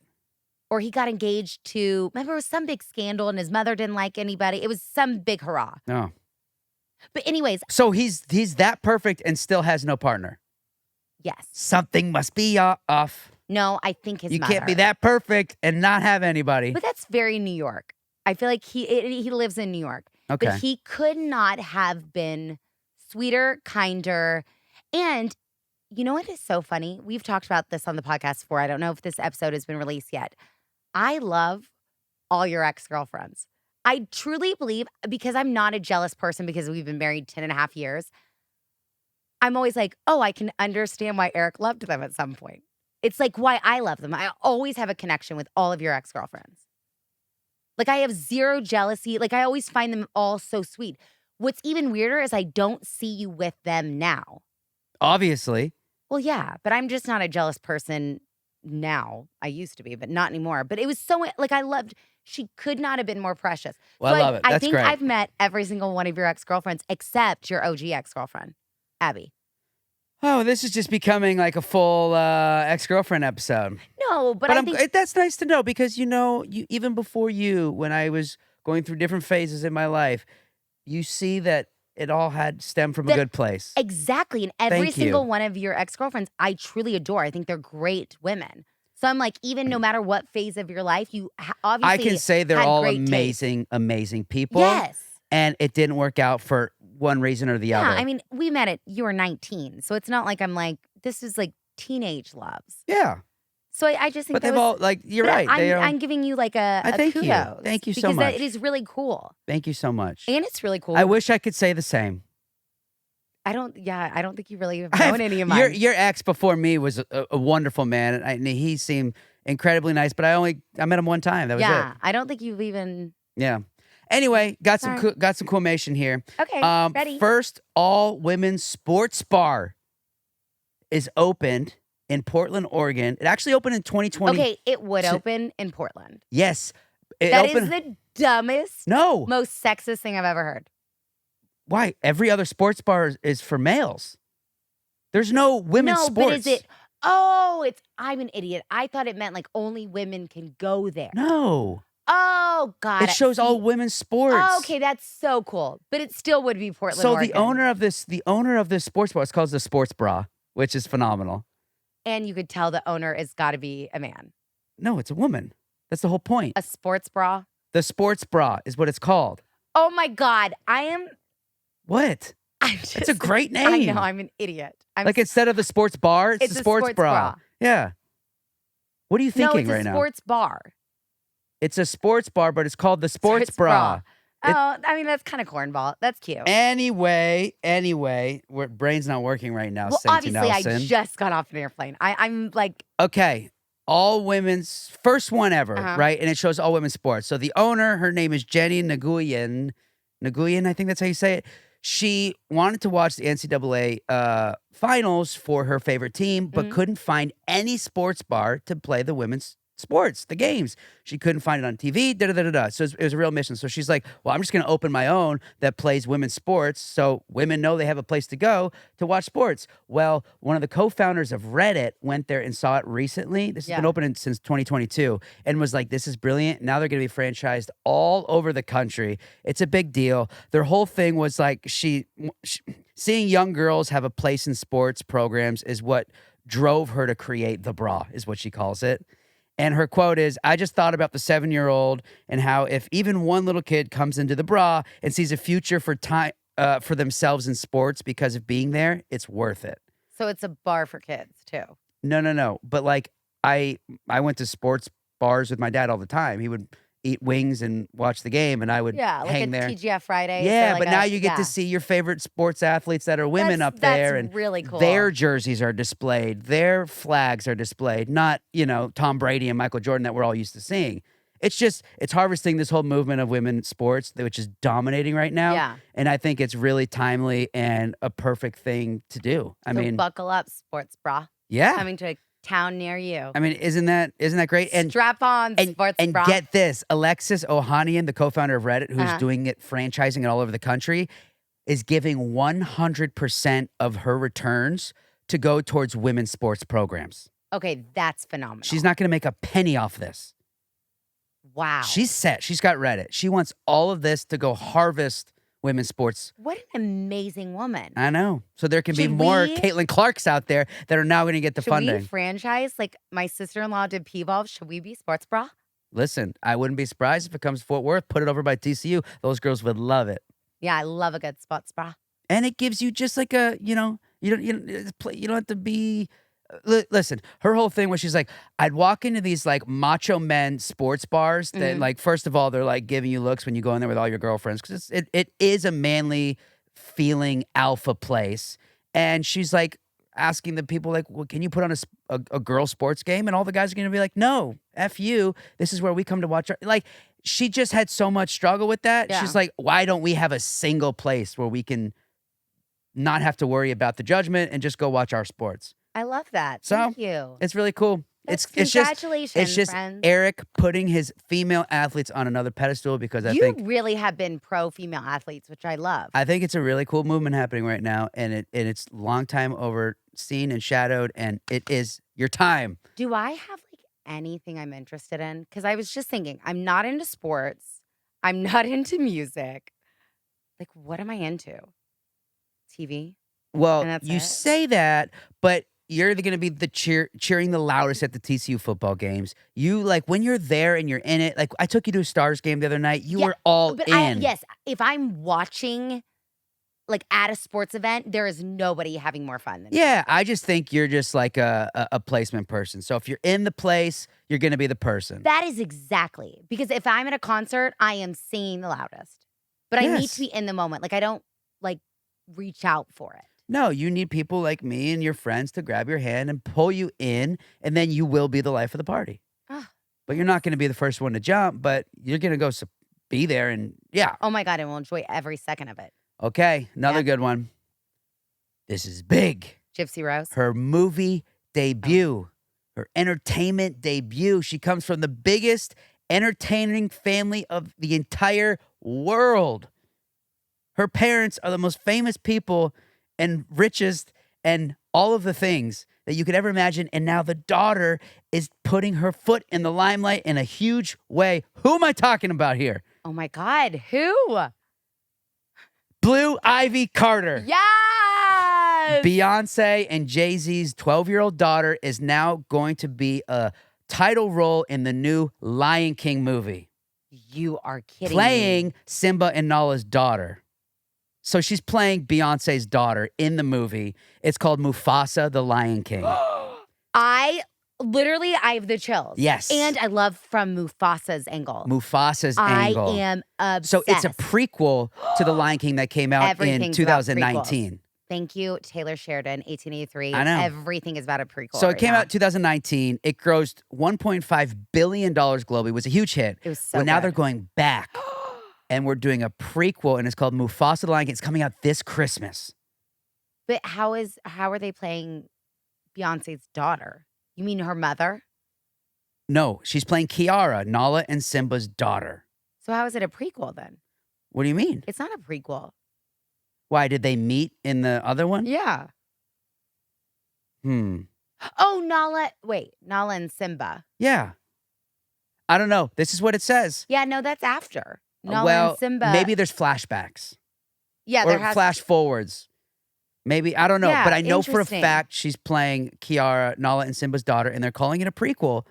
Speaker 2: Or he got engaged to, remember, it was some big scandal and his mother didn't like anybody. It was some big hurrah.
Speaker 3: No.
Speaker 2: But anyways.
Speaker 3: So he's that perfect and still has no partner.
Speaker 2: Yes.
Speaker 3: Something must be off.
Speaker 2: No, I think his
Speaker 3: You
Speaker 2: mother.
Speaker 3: can't be that perfect and not have anybody.
Speaker 2: But that's very New York. I feel like he lives in New York.
Speaker 3: Okay.
Speaker 2: But he could not have been sweeter, kinder. And you know what is so funny? We've talked about this on the podcast before. I don't know if this episode has been released yet. I love all your ex-girlfriends. I truly believe, because I'm not a jealous person because we've been married 10 and a half years, I'm always like, oh, I can understand why Eric loved them at some point. It's like why I love them. I always have a connection with all of your ex-girlfriends. Like, I have zero jealousy. Like, I always find them all so sweet. What's even weirder is I don't see you with them now.
Speaker 3: Obviously.
Speaker 2: Well, yeah, but I'm just not a jealous person now. I used to be, but not anymore. But it was so, like, I loved, she could not have been more precious.
Speaker 3: Well,
Speaker 2: so
Speaker 3: I love it. That's
Speaker 2: I think
Speaker 3: great.
Speaker 2: I've met every single one of your ex-girlfriends except your OG ex-girlfriend, Abby.
Speaker 3: Oh, this is just becoming like a full ex-girlfriend episode.
Speaker 2: No, but I think
Speaker 3: that's nice to know because, even before you, when I was going through different phases in my life, you see that it all had stemmed from a good place.
Speaker 2: Exactly. And every
Speaker 3: Thank
Speaker 2: single
Speaker 3: you.
Speaker 2: one of your ex-girlfriends, I truly adore. I think they're great women. So I'm like, even no matter what phase of your life, you obviously
Speaker 3: I can say they're
Speaker 2: had
Speaker 3: all
Speaker 2: great
Speaker 3: amazing, amazing people.
Speaker 2: Yes.
Speaker 3: And it didn't work out for one reason or the other.
Speaker 2: Yeah, I mean, we met at, you were 19. So it's not like I'm like, this is like teenage loves.
Speaker 3: Yeah.
Speaker 2: So I just think
Speaker 3: But
Speaker 2: that
Speaker 3: they've all, you're right.
Speaker 2: I'm giving you like a
Speaker 3: thank you.
Speaker 2: kudos.
Speaker 3: Thank you so
Speaker 2: because
Speaker 3: much.
Speaker 2: it is really cool.
Speaker 3: Thank you so much.
Speaker 2: And it's really cool.
Speaker 3: I wish I could say the same.
Speaker 2: I don't think you really have known any of mine.
Speaker 3: Your ex before me was a wonderful man. And he seemed incredibly nice, but I met him one time. That was it.
Speaker 2: Yeah, I don't think you've even.
Speaker 3: Yeah. Anyway, got some coolmation here.
Speaker 2: Okay, ready.
Speaker 3: First all women's sports bar is opened in Portland, Oregon. It actually opened in 2020.
Speaker 2: Okay, it would open in Portland.
Speaker 3: Yes.
Speaker 2: That is the dumbest, most sexist thing I've ever heard.
Speaker 3: Why? Every other sports bar is for males. There's no women's sports.
Speaker 2: No, but is it? Oh, I'm an idiot. I thought it meant like only women can go there.
Speaker 3: No.
Speaker 2: Oh, God.
Speaker 3: It shows all women's sports.
Speaker 2: Oh, okay, that's so cool. But it still would be Portland,
Speaker 3: So
Speaker 2: Oregon.
Speaker 3: the owner of this sports bar, it's called the Sports Bra, which is phenomenal.
Speaker 2: And you could tell the owner has got to be a man.
Speaker 3: No, it's a woman. That's the whole point.
Speaker 2: A sports bra?
Speaker 3: The Sports Bra is what it's called.
Speaker 2: Oh, my God.
Speaker 3: What? It's a great name.
Speaker 2: I know, I'm an idiot.
Speaker 3: Instead of the sports bar, it's the sports bra. Yeah. What are you thinking right now?
Speaker 2: No, it's a sports bar.
Speaker 3: It's a sports bar, but it's called the Sports Bra.
Speaker 2: Oh, I mean, that's kind of cornball. That's cute.
Speaker 3: Anyway, brain's not working right now,
Speaker 2: Well,
Speaker 3: Sainty
Speaker 2: obviously,
Speaker 3: Nelson.
Speaker 2: I just got off an airplane. I'm like...
Speaker 3: Okay. All women's, first one ever,
Speaker 2: Uh-huh.
Speaker 3: right? And it shows all women's sports. So the owner, her name is Jenny Nguyen. Nguyen, I think that's how you say it. She wanted to watch the NCAA finals for her favorite team, but couldn't find any sports bar to play the women's sports, the games. She couldn't find it on TV, So it was a real mission. So she's like, well, I'm just going to open my own that plays women's sports so women know they have a place to go to watch sports. Well, one of the co-founders of Reddit went there and saw it recently. This has been open since 2022 and was like, this is brilliant. Now they're going to be franchised all over the country. It's a big deal. Their whole thing was like seeing young girls have a place in sports programs is what drove her to create the bra, is what she calls it. And her quote is, I just thought about the 7-year-old and how if even one little kid comes into the bra and sees a future for themselves in sports because of being there, it's worth it.
Speaker 2: So it's a bar for kids, too.
Speaker 3: No. But I went to sports bars with my dad all the time. He would eat wings and watch the game, and I would
Speaker 2: Yeah, like
Speaker 3: hang
Speaker 2: a
Speaker 3: there.
Speaker 2: TGF Fridays. or
Speaker 3: Yeah,
Speaker 2: like
Speaker 3: but
Speaker 2: a,
Speaker 3: now you get to
Speaker 2: yeah.
Speaker 3: see your favorite sports athletes that are women
Speaker 2: That's-
Speaker 3: up there,
Speaker 2: that's
Speaker 3: and
Speaker 2: really cool.
Speaker 3: their jerseys are displayed, their flags are displayed, not, Tom Brady and Michael Jordan that we're all used to seeing. It's harvesting this whole movement of women's sports, which is dominating right now.
Speaker 2: Yeah.
Speaker 3: And I think it's really timely and a perfect thing to do. I
Speaker 2: So
Speaker 3: mean,
Speaker 2: buckle up, sports bra.
Speaker 3: yeah.
Speaker 2: Coming to a town near you.
Speaker 3: I mean, isn't that great? And
Speaker 2: Strap on, sports
Speaker 3: and
Speaker 2: bra.
Speaker 3: get this, Alexis Ohanian, the co-founder of Reddit, who's
Speaker 2: Uh-huh.
Speaker 3: doing it, franchising it all over the country, is giving 100% of her returns to go towards women's sports programs.
Speaker 2: Okay, that's phenomenal.
Speaker 3: She's not going to make a penny off this.
Speaker 2: Wow.
Speaker 3: She's set. She's got Reddit. She wants all of this to go harvest women's sports.
Speaker 2: What an amazing woman.
Speaker 3: I know. So there can be
Speaker 2: Should
Speaker 3: more
Speaker 2: we-
Speaker 3: Caitlin Clarks out there that are now going to get the
Speaker 2: Should
Speaker 3: funding.
Speaker 2: we franchise? Like my sister-in-law did P-Volve. Should we be sports bra?
Speaker 3: Listen, I wouldn't be surprised if it comes to Fort Worth. Put it over by TCU. Those girls would love it.
Speaker 2: Yeah, I love a good sports bra.
Speaker 3: And it gives you just like a, you don't have to be. Listen, her whole thing was she's like, I'd walk into these like macho men sports bars that like, first of all, they're like giving you looks when you go in there with all your girlfriends because it is a manly feeling alpha place. And she's like asking the people like, well, can you put on a girl sports game? And all the guys are going to be like, no, F you. This is where we come to watch. Like, she just had so much struggle with that.
Speaker 2: Yeah.
Speaker 3: She's like, why don't we have a single place where we can not have to worry about the judgment and just go watch our sports?
Speaker 2: I love that.
Speaker 3: So,
Speaker 2: Thank you.
Speaker 3: It's really cool.
Speaker 2: Congratulations,
Speaker 3: it's just
Speaker 2: friends.
Speaker 3: Eric putting his female athletes on another pedestal because I
Speaker 2: You
Speaker 3: think
Speaker 2: really have been pro female athletes, which I love.
Speaker 3: it's a really cool movement happening right now, and it's long time overseen and shadowed, and it is your time.
Speaker 2: Do I have like anything I'm interested in? Because I was just thinking, I'm not into sports. I'm not into music. Like, what am I into? TV?
Speaker 3: Well,
Speaker 2: And that's
Speaker 3: you
Speaker 2: it?
Speaker 3: say that, but you're going to be the cheering the loudest at the TCU football games. You like when you're there and you're in it. Like I took you to a Stars game the other night. You
Speaker 2: Yeah,
Speaker 3: were all
Speaker 2: But
Speaker 3: in.
Speaker 2: yes, if I'm watching like at a sports event, there is nobody having more fun than me.
Speaker 3: Yeah, I just think you're just like a placement person. So if you're in the place, you're going to be the person.
Speaker 2: That is exactly. Because if I'm at a concert, I am singing the loudest. But I need
Speaker 3: Yes.
Speaker 2: to be in the moment. Like I don't like reach out for it.
Speaker 3: No, you need people like me and your friends to grab your hand and pull you in, and then you will be the life of the party.
Speaker 2: Ah.
Speaker 3: But you're not going to be the first one to jump, but you're going to go be there and yeah.
Speaker 2: Oh my God, I will enjoy every second of it.
Speaker 3: Okay, another
Speaker 2: Yeah.
Speaker 3: good one. This is big.
Speaker 2: Gypsy Rose.
Speaker 3: Her movie debut, her entertainment debut. She comes from the biggest entertaining family of the entire world. Her parents are the most famous people and richest and all of the things that you could ever imagine. And now the daughter is putting her foot in the limelight in a huge way. Who am I talking about here?
Speaker 2: Oh my God, who?
Speaker 3: Blue Ivy Carter.
Speaker 2: Yes!
Speaker 3: Beyonce and Jay-Z's 12-year-old daughter is now going to be a title role in the new Lion King movie,
Speaker 2: You are kidding
Speaker 3: playing
Speaker 2: me.
Speaker 3: Simba and Nala's daughter. So she's playing Beyonce's daughter in the movie. It's called Mufasa the Lion King.
Speaker 2: I have the chills.
Speaker 3: Yes.
Speaker 2: And I love from Mufasa's angle.
Speaker 3: Mufasa's angle.
Speaker 2: I am obsessed.
Speaker 3: So it's a prequel to the Lion King that came out in
Speaker 2: Everything's about
Speaker 3: 2019.
Speaker 2: Thank you, Taylor Sheridan, 1883.
Speaker 3: I know.
Speaker 2: Everything is about a prequel.
Speaker 3: So it
Speaker 2: right
Speaker 3: came
Speaker 2: now.
Speaker 3: out 2019. It grossed $1.5 billion globally. It was a huge hit.
Speaker 2: It was so
Speaker 3: Well, now
Speaker 2: good.
Speaker 3: they're going back. And we're doing a prequel, and it's called Mufasa the Lion King. It's coming out this Christmas.
Speaker 2: But how are they playing Beyonce's daughter? You mean her mother?
Speaker 3: No, she's playing Kiara, Nala and Simba's daughter.
Speaker 2: So how is it a prequel then?
Speaker 3: What do you mean?
Speaker 2: It's not a prequel.
Speaker 3: Why, did they meet in the other one?
Speaker 2: Yeah. Oh, Nala and Simba.
Speaker 3: Yeah. I don't know. This is what it says.
Speaker 2: Yeah, no, that's after. Nala
Speaker 3: well,
Speaker 2: and Simba.
Speaker 3: maybe there's flashbacks.
Speaker 2: Yeah,
Speaker 3: or
Speaker 2: there has
Speaker 3: flash forwards. Maybe, I don't know.
Speaker 2: Yeah,
Speaker 3: but I know for a
Speaker 2: interesting.
Speaker 3: fact she's playing Kiara, Nala, and Simba's daughter, and they're calling it a prequel,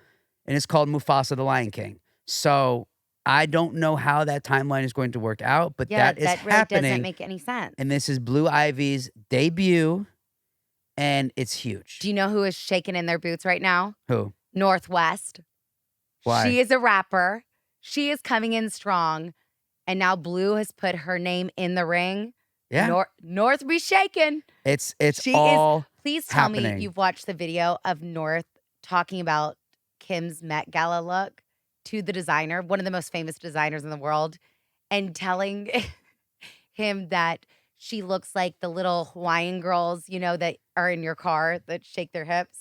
Speaker 3: and it's called Mufasa the Lion King. So I don't know how that timeline is going to work out, but
Speaker 2: Yeah,
Speaker 3: that is
Speaker 2: that really
Speaker 3: happening.
Speaker 2: doesn't make any sense.
Speaker 3: And this is Blue Ivy's debut, and it's huge.
Speaker 2: Do you know who is shaking in their boots right now?
Speaker 3: Who?
Speaker 2: Northwest.
Speaker 3: Why?
Speaker 2: She is a rapper. She is coming in strong. And now Blue has put her name in the ring.
Speaker 3: Yeah.
Speaker 2: North be shaken.
Speaker 3: It's
Speaker 2: She
Speaker 3: all
Speaker 2: is. Please tell me
Speaker 3: happening.
Speaker 2: you've watched the video of North talking about Kim's Met Gala look to the designer, one of the most famous designers in the world, and telling him that she looks like the little Hawaiian girls, that are in your car that shake their hips,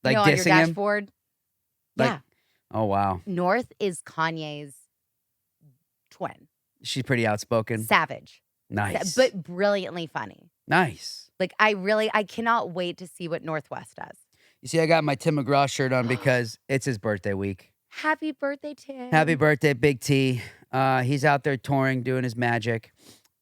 Speaker 3: Like
Speaker 2: on your
Speaker 3: dissing him?
Speaker 2: dashboard.
Speaker 3: Like-
Speaker 2: Yeah.
Speaker 3: Oh, wow.
Speaker 2: North is Kanye's twin.
Speaker 3: She's pretty outspoken.
Speaker 2: Savage.
Speaker 3: Nice.
Speaker 2: But brilliantly funny.
Speaker 3: Nice.
Speaker 2: Like, I cannot wait to see what Northwest does.
Speaker 3: You see, I got my Tim McGraw shirt on because it's his birthday week.
Speaker 2: Happy birthday, Tim.
Speaker 3: Happy birthday, Big T. He's out there touring, doing his magic.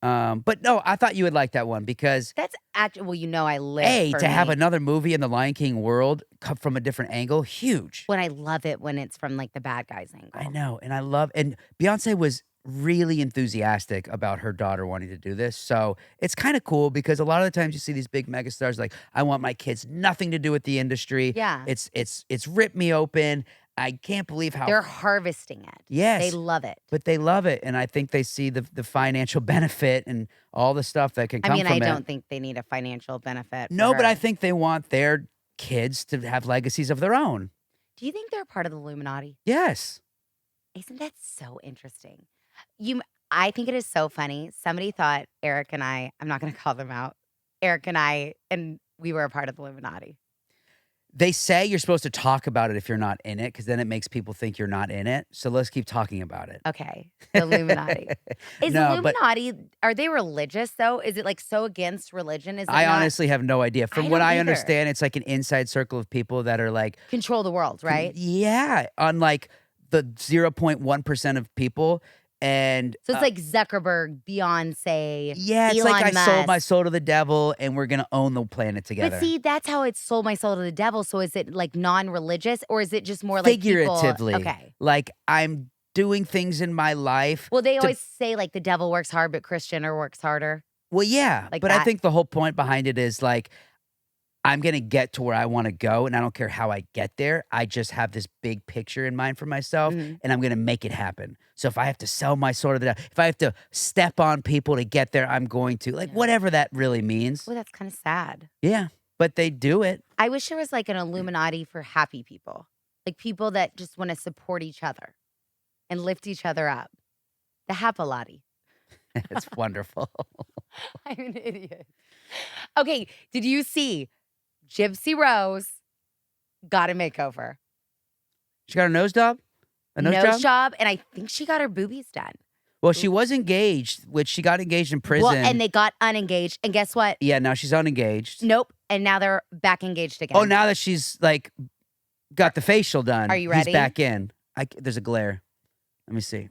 Speaker 3: But no, I thought you would like that one because
Speaker 2: That's actually, I live for
Speaker 3: to have
Speaker 2: me.
Speaker 3: another movie in the Lion King world come from a different angle, huge.
Speaker 2: When I love it when it's from like the bad guys angle.
Speaker 3: I know, and Beyonce was really enthusiastic about her daughter wanting to do this. So it's kind of cool because a lot of the times you see these big megastars like, I want my kids nothing to do with the industry.
Speaker 2: Yeah.
Speaker 3: It's ripped me open. I can't believe how
Speaker 2: They're harvesting it.
Speaker 3: Yes.
Speaker 2: They love it.
Speaker 3: But they love it, and I think they see the financial benefit and all the stuff that can come from it.
Speaker 2: I don't think they need a financial benefit.
Speaker 3: No,
Speaker 2: for
Speaker 3: but
Speaker 2: her.
Speaker 3: I think they want their kids to have legacies of their own.
Speaker 2: Do you think they're part of the Illuminati?
Speaker 3: Yes.
Speaker 2: Isn't that so interesting? I think it is so funny. Somebody thought Eric and I'm not going to call them out. Eric and we were a part of the Illuminati.
Speaker 3: They say you're supposed to talk about it if you're not in it, because then it makes people think you're not in it. So let's keep talking about it.
Speaker 2: Okay, the Illuminati. Is
Speaker 3: No,
Speaker 2: the
Speaker 3: but-
Speaker 2: Illuminati, are they religious though? Is it like so against religion? Is it
Speaker 3: I
Speaker 2: not
Speaker 3: honestly have no idea. From
Speaker 2: I
Speaker 3: what
Speaker 2: don't
Speaker 3: I
Speaker 2: either.
Speaker 3: understand, it's like an inside circle of people that are like,
Speaker 2: control the world, right?
Speaker 3: yeah, on like the 0.1% of people. And
Speaker 2: So it's like Zuckerberg, Beyonce.
Speaker 3: yeah, it's
Speaker 2: Elon
Speaker 3: like I sold my
Speaker 2: Musk.
Speaker 3: soul to the devil and we're going to own the planet together.
Speaker 2: But see, that's how it sold my soul to the devil. So is it like non-religious or is it just more like
Speaker 3: Figuratively.
Speaker 2: People, okay.
Speaker 3: Like I'm doing things in my life.
Speaker 2: Well, they
Speaker 3: to-
Speaker 2: always say like the devil works hard, but Christian works harder.
Speaker 3: Well, yeah.
Speaker 2: Like
Speaker 3: but I
Speaker 2: that.
Speaker 3: think the whole point behind it is like, I'm going to get to where I want to go, and I don't care how I get there. I just have this big picture in mind for myself,
Speaker 2: Mhm.
Speaker 3: and I'm going to make it happen. So if I have to sell my soul to the devil, if I have to step on people to get there, I'm going to. Like,
Speaker 2: Yeah.
Speaker 3: whatever that really means.
Speaker 2: Well, that's kind of sad.
Speaker 3: Yeah, but they do it.
Speaker 2: I wish there was like an Illuminati for happy people, like people that just want to support each other and lift each other up. The Happalati.
Speaker 3: It's wonderful.
Speaker 2: I'm an idiot. Okay, did you see Gypsy Rose got a makeover?
Speaker 3: She got a nose job? A nose job?
Speaker 2: and I think she got her boobies done.
Speaker 3: Well, she was engaged, which she got engaged in prison.
Speaker 2: Well, and they got unengaged. And guess what?
Speaker 3: Yeah, now she's unengaged.
Speaker 2: Nope. And now they're back engaged again.
Speaker 3: Oh, now that she's like got the facial done.
Speaker 2: Are you ready?
Speaker 3: He's back in. There's a glare. Let me see.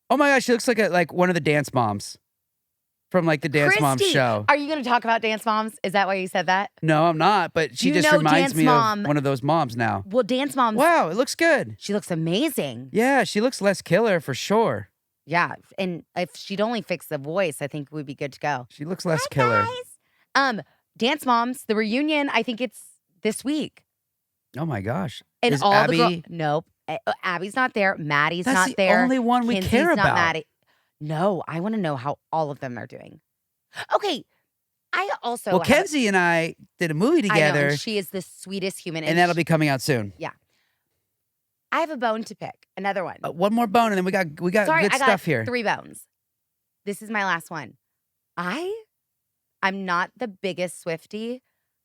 Speaker 3: Oh my gosh, she looks like one of the dance moms from like the Dance Moms
Speaker 2: Christy,
Speaker 3: show.
Speaker 2: Are you going to talk about Dance Moms? Is that why you said that?
Speaker 3: No, I'm not, but she
Speaker 2: You
Speaker 3: just
Speaker 2: know
Speaker 3: reminds
Speaker 2: Dance
Speaker 3: me
Speaker 2: Mom-
Speaker 3: of one of those moms now.
Speaker 2: Well, Dance Moms,
Speaker 3: Wow, it looks good.
Speaker 2: she looks amazing.
Speaker 3: Yeah, she looks less killer for sure.
Speaker 2: Yeah. And if she'd only fix the voice, I think we'd be good to go.
Speaker 3: She looks less killer.
Speaker 2: Guys. Dance Moms, the reunion, I think it's this week.
Speaker 3: Oh my gosh.
Speaker 2: And
Speaker 3: Is
Speaker 2: all
Speaker 3: Abby?
Speaker 2: the girls. Nope. Abby's not there. Maddie's
Speaker 3: That's
Speaker 2: not
Speaker 3: the
Speaker 2: there.
Speaker 3: only one we
Speaker 2: Kinsey's
Speaker 3: care
Speaker 2: not
Speaker 3: about.
Speaker 2: Maddie. No, I want to know how all of them are doing. Okay. I also
Speaker 3: Well,
Speaker 2: have-
Speaker 3: Kenzie and I did a movie
Speaker 2: I know,
Speaker 3: together,
Speaker 2: and she is the sweetest human.
Speaker 3: and that'll be coming out soon.
Speaker 2: I have a bone to pick. Another one.
Speaker 3: One more bone, and then we got
Speaker 2: Sorry,
Speaker 3: good
Speaker 2: I got
Speaker 3: stuff here.
Speaker 2: 3 bones. This is my last one. I'm not the biggest Swiftie.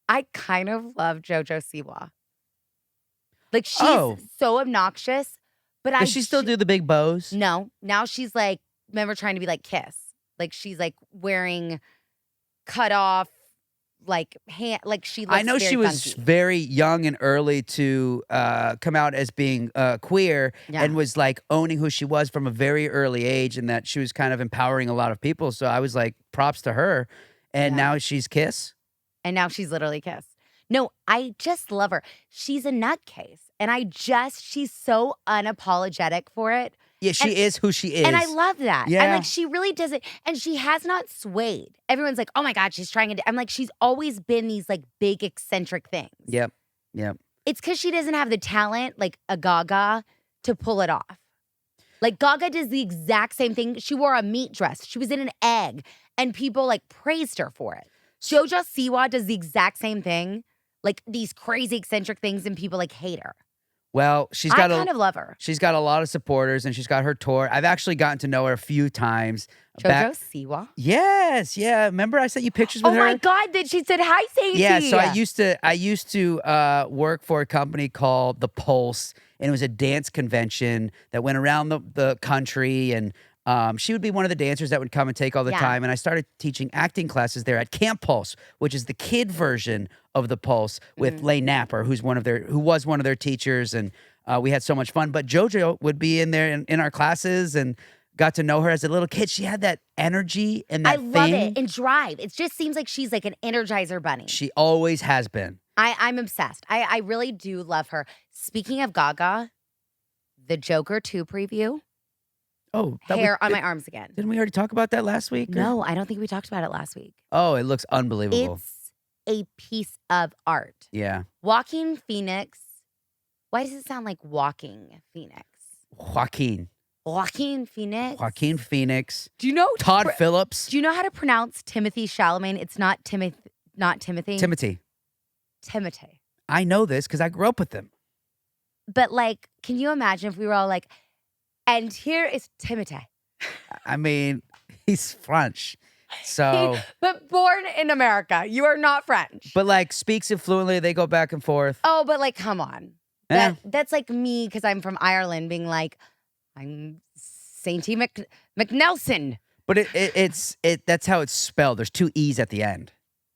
Speaker 2: I kind of love JoJo Siwa. Like she's
Speaker 3: Oh.
Speaker 2: so obnoxious, but
Speaker 3: Does she still do the big bows?
Speaker 2: No. Now she's like, remember trying to be like Kiss. Like she's like wearing cut off like hand like she looks
Speaker 3: I know
Speaker 2: very
Speaker 3: she was
Speaker 2: funky.
Speaker 3: very young and early to come out as being queer
Speaker 2: Yeah.
Speaker 3: and was like owning who she was from a very early age, and that she was kind of empowering a lot of people. So I was like, props to her. And
Speaker 2: Yeah.
Speaker 3: now she's Kiss.
Speaker 2: And now she's literally Kiss. No, I just love her. She's a nutcase. And she's so unapologetic for it.
Speaker 3: Yeah, she is who she is.
Speaker 2: And I love that. I'm
Speaker 3: Yeah.
Speaker 2: like, she really does it. And she has not swayed. Everyone's like, oh my God, she's trying to. I'm like, she's always been these like big eccentric things.
Speaker 3: Yep. Yep.
Speaker 2: It's because she doesn't have the talent like a Gaga to pull it off. Like Gaga does the exact same thing. She wore a meat dress. She was in an egg and people like praised her for it. JoJo Siwa does the exact same thing. Like these crazy eccentric things and people like hate her.
Speaker 3: Well,
Speaker 2: I kind of love her.
Speaker 3: She's got a lot of supporters and she's got her tour. I've actually gotten to know her a few times.
Speaker 2: JoJo Siwa?
Speaker 3: Yes, yeah. Remember I sent you pictures with her?
Speaker 2: Oh my God, that she said hi, Sainty.
Speaker 3: Yeah, so I used to work for a company called The Pulse, and it was a dance convention that went around the country, and she would be one of the dancers that would come and take all the time. And I started teaching acting classes there at Camp Pulse, which is the kid version of The Pulse with Lay Napper, who was one of their teachers, and we had so much fun. But JoJo would be in there in our classes and got to know her as a little kid. She had that energy and that thing.
Speaker 2: I love it. And drive. It just seems like she's like an Energizer bunny.
Speaker 3: She always has been.
Speaker 2: I'm obsessed. I really do love her. Speaking of Gaga, the Joker 2 preview.
Speaker 3: Oh,
Speaker 2: hair on my arms again.
Speaker 3: Didn't we already talk about that last week?
Speaker 2: No, I don't think we talked about it last week.
Speaker 3: Oh, it looks unbelievable.
Speaker 2: It's a piece of art.
Speaker 3: Yeah.
Speaker 2: Joaquin Phoenix. Why does it sound like Walking Phoenix?
Speaker 3: Joaquin
Speaker 2: Phoenix.
Speaker 3: Joaquin Phoenix.
Speaker 2: Do you know
Speaker 3: Todd Phillips?
Speaker 2: Do you know how to pronounce Timothy Chalamet? It's not Timothy. Timothy.
Speaker 3: I know this because I grew up with him.
Speaker 2: But like, can you imagine if we were all like, and here is Timothy.
Speaker 3: I mean, he's French. So
Speaker 2: but born in America. You are not French.
Speaker 3: But like speaks it fluently, they go back and forth.
Speaker 2: Oh, but like, come on.
Speaker 3: Yeah.
Speaker 2: That's like me, because I'm from Ireland, being like, I'm Sainty McNelson.
Speaker 3: But it's that's how it's spelled. There's 2 E's at the end.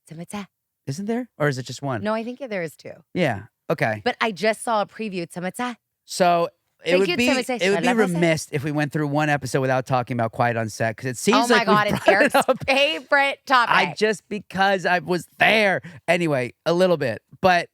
Speaker 2: Timothy.
Speaker 3: Isn't there? Or is it just one?
Speaker 2: No, I think there is 2.
Speaker 3: Yeah. Okay.
Speaker 2: But I just saw a preview. Timothy.
Speaker 3: So it would be
Speaker 2: Timothy.
Speaker 3: remiss if we went through one episode without talking about Quiet on Set, because it seems
Speaker 2: oh
Speaker 3: like
Speaker 2: my God, it's Eric's favorite topic.
Speaker 3: Because I was there. Anyway, a little bit. But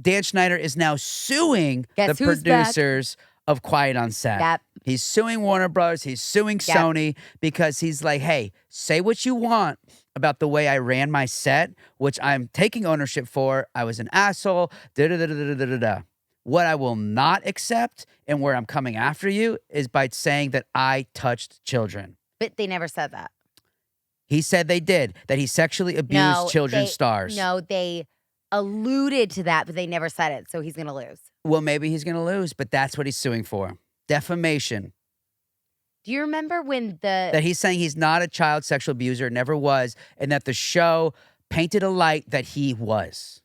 Speaker 3: Dan Schneider is now suing the producers of Quiet on Set.
Speaker 2: Yep.
Speaker 3: He's suing Warner Brothers. He's suing Sony because he's like, hey, say what you want about the way I ran my set, which I'm taking ownership for. I was an asshole. Da-da-da-da-da-da-da. What I will not accept and where I'm coming after you is by saying that I touched children.
Speaker 2: But they never said that.
Speaker 3: He said they did, that he sexually abused children's stars.
Speaker 2: No, they alluded to that, but they never said it, so he's going to lose.
Speaker 3: Well, maybe he's going to lose, but that's what he's suing for. Defamation.
Speaker 2: Do you remember when
Speaker 3: that he's saying he's not a child sexual abuser, never was, and that the show painted a light that he was?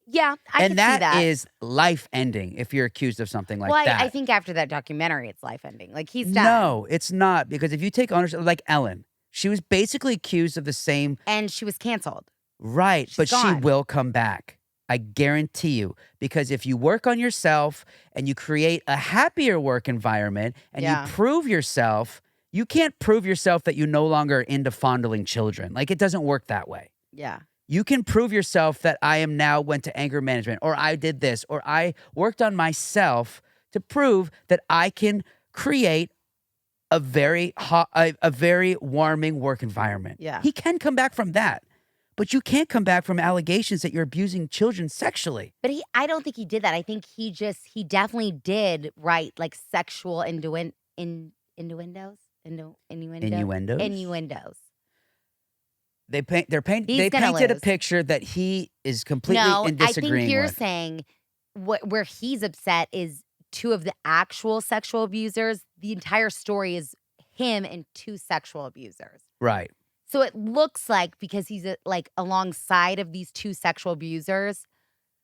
Speaker 2: Yeah, I can see that.
Speaker 3: And that is life-ending if you're accused of something like that.
Speaker 2: I think after that documentary, it's life-ending. Like, he's done.
Speaker 3: No, it's not, because if you take ownership, like Ellen, she was basically accused of the same.
Speaker 2: And she was canceled.
Speaker 3: Right, but
Speaker 2: gone.
Speaker 3: she will come back. I guarantee you, because if you work on yourself and you create a happier work environment and you prove yourself, you can't prove yourself that you no longer are into fondling children. Like, it doesn't work that way.
Speaker 2: Yeah.
Speaker 3: You can prove yourself that I am now went to anger management, or I did this, or I worked on myself to prove that I can create a very warming work environment.
Speaker 2: Yeah.
Speaker 3: He can come back from that. But you can't come back from allegations that you're abusing children sexually.
Speaker 2: But I don't think he did that. I think he definitely did write like sexual innuendos. They
Speaker 3: painted a picture that he is completely in disagreeing with.
Speaker 2: I think you're saying where he's upset is 2 of the actual sexual abusers. The entire story is him and 2 sexual abusers.
Speaker 3: Right.
Speaker 2: So it looks like, because he's like alongside of these 2 sexual abusers,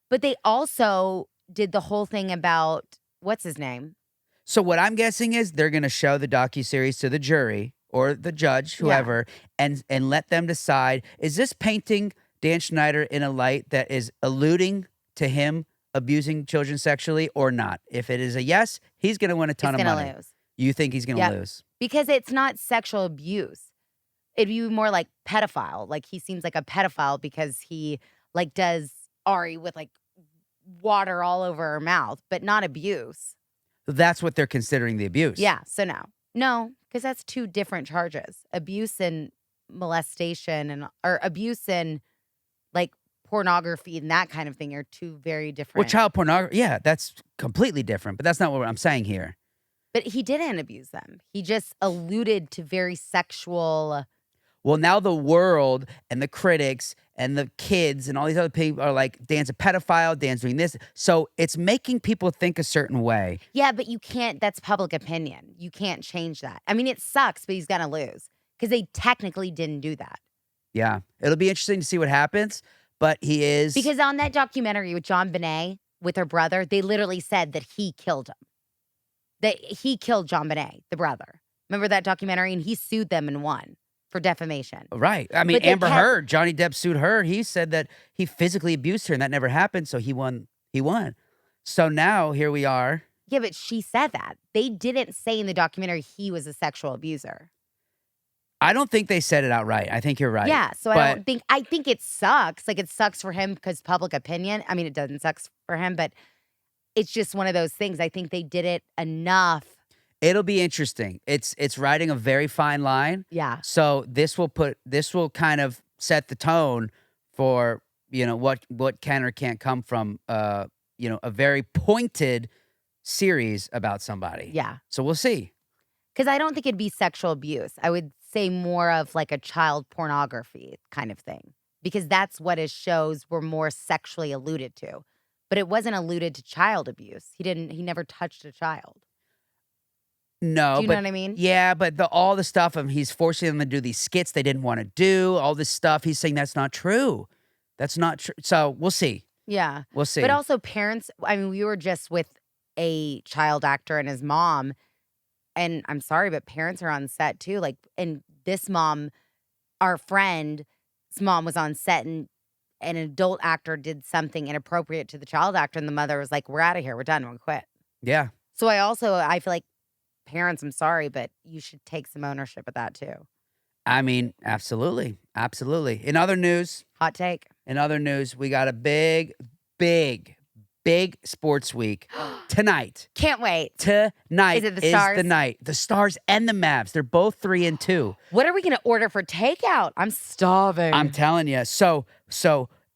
Speaker 2: but they also did the whole thing about, what's his name?
Speaker 3: So what I'm guessing is they're going to show the docuseries to the jury or the judge, whoever, and let them decide, is this painting Dan Schneider in a light that is alluding to him abusing children sexually or not? If it is a yes, he's going to win a ton of money.
Speaker 2: He's going to lose.
Speaker 3: You think he's going to lose?
Speaker 2: Because it's not sexual abuse. It'd be more like pedophile. Like, he seems like a pedophile because he like does Ari with like water all over her mouth, but not abuse.
Speaker 3: That's what they're considering the abuse.
Speaker 2: Yeah. So no, because that's 2 different charges: abuse and molestation, or abuse and like pornography and that kind of thing are two very
Speaker 3: Well,
Speaker 2: different.
Speaker 3: child pornography, yeah, that's completely different, but that's not what I'm saying here.
Speaker 2: But he didn't abuse them. He just alluded to very sexual.
Speaker 3: Well, now the world and the critics and the kids and all these other people are like, Dan's a pedophile, Dan's doing this. So it's making people think a certain way.
Speaker 2: Yeah, but you can't. That's public opinion. You can't change that. I mean, it sucks, but he's going to lose because they technically didn't do that.
Speaker 3: Yeah. It'll be interesting to see what happens, but he is.
Speaker 2: Because on that documentary with John Bonet, with her brother, they literally said that he killed him. That he killed John Bonet, the brother. Remember that documentary? And he sued them and won for defamation.
Speaker 3: Right. I mean,
Speaker 2: But they
Speaker 3: Amber
Speaker 2: kept-
Speaker 3: Heard, Johnny Depp sued her. He said that he physically abused her and that never happened. So he won. He won. So now here we are.
Speaker 2: Yeah, but she said that. They didn't say in the documentary he was a sexual abuser.
Speaker 3: I don't think they said it outright. I think you're right.
Speaker 2: Yeah, so
Speaker 3: But-
Speaker 2: I think it sucks. Like, it sucks for him because public opinion. I mean, it doesn't suck for him, but it's just one of those things. I think they did it enough.
Speaker 3: It'll be interesting. It's riding a very fine line.
Speaker 2: Yeah.
Speaker 3: So this will kind of set the tone for, what can or can't come from a very pointed series about somebody.
Speaker 2: Yeah.
Speaker 3: So we'll see.
Speaker 2: Because I don't think it'd be sexual abuse. I would say more of like a child pornography kind of thing. Because that's what his shows were more sexually alluded to. But it wasn't alluded to child abuse. He never touched a child.
Speaker 3: No,
Speaker 2: Do you
Speaker 3: but
Speaker 2: know what I mean?
Speaker 3: yeah, but all the stuff of he's forcing them to do these skits they didn't want to do, all this stuff, he's saying that's not true. That's not true. So we'll see.
Speaker 2: Yeah.
Speaker 3: We'll see.
Speaker 2: But also parents, I mean, we were just with a child actor and his mom. And I'm sorry, but parents are on set too. Like, and this mom, our friend's mom was on set and an adult actor did something inappropriate to the child actor. And the mother was like, we're out of here. We're done. We'll quit.
Speaker 3: Yeah.
Speaker 2: So I feel like parents, I'm sorry, but you should take some ownership of that too.
Speaker 3: I mean, absolutely. Absolutely. In other news,
Speaker 2: Hot take.
Speaker 3: we got a big sports week tonight.
Speaker 2: Can't wait.
Speaker 3: Tonight
Speaker 2: Is it the Stars?
Speaker 3: the night. The Stars and the Mavs. They're both 3-2.
Speaker 2: What are we going to order for takeout? I'm starving.
Speaker 3: I'm telling you. So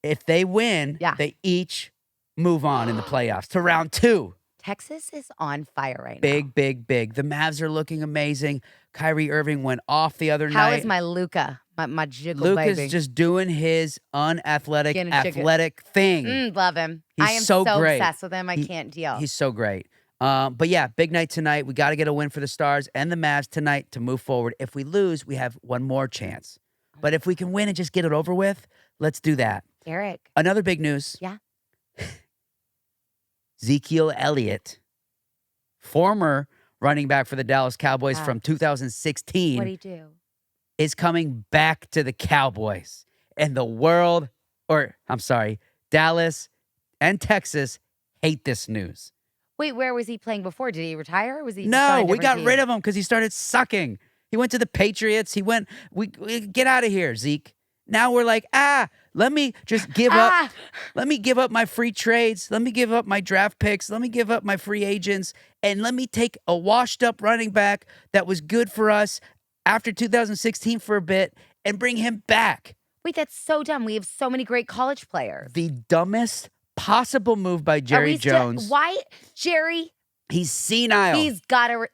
Speaker 3: if they win,
Speaker 2: Yeah.
Speaker 3: they each move on in the playoffs to round 2.
Speaker 2: Texas is on fire right now.
Speaker 3: Big. The Mavs are looking amazing. Kyrie Irving went off the other
Speaker 2: How
Speaker 3: night.
Speaker 2: is my Luca? My jiggle
Speaker 3: Luka's
Speaker 2: baby.
Speaker 3: just doing his unathletic,
Speaker 2: Getting a chicken.
Speaker 3: athletic thing.
Speaker 2: Love him.
Speaker 3: He's
Speaker 2: I am
Speaker 3: so great.
Speaker 2: obsessed with him. I
Speaker 3: He-
Speaker 2: can't deal.
Speaker 3: He's so great. But yeah, big night tonight. We got to get a win for the Stars and the Mavs tonight to move forward. If we lose, we have one more chance. But if we can win and just get it over with, let's do that.
Speaker 2: Eric.
Speaker 3: Another big news.
Speaker 2: Yeah.
Speaker 3: Ezekiel Elliott, former running back for the Dallas Cowboys
Speaker 2: Wow.
Speaker 3: from 2016,
Speaker 2: What'd he do?
Speaker 3: is coming back to the Cowboys. And Dallas and Texas hate this news.
Speaker 2: Wait, where was he playing before? Did he retire? Or was he?
Speaker 3: No, we got rid of him because he started sucking. He went to the Patriots. We get out of here, Zeke. Now we're like, let me just give up. Let me give up my free trades. Let me give up my draft picks. Let me give up my free agents. And let me take a washed up running back that was good for us after 2016 for a bit and bring him back.
Speaker 2: Wait, that's so dumb. We have so many great college players.
Speaker 3: The dumbest possible move by
Speaker 2: Are
Speaker 3: Jerry
Speaker 2: we still-
Speaker 3: Jones.
Speaker 2: Why, Jerry?
Speaker 3: He's senile.
Speaker 2: He's got to.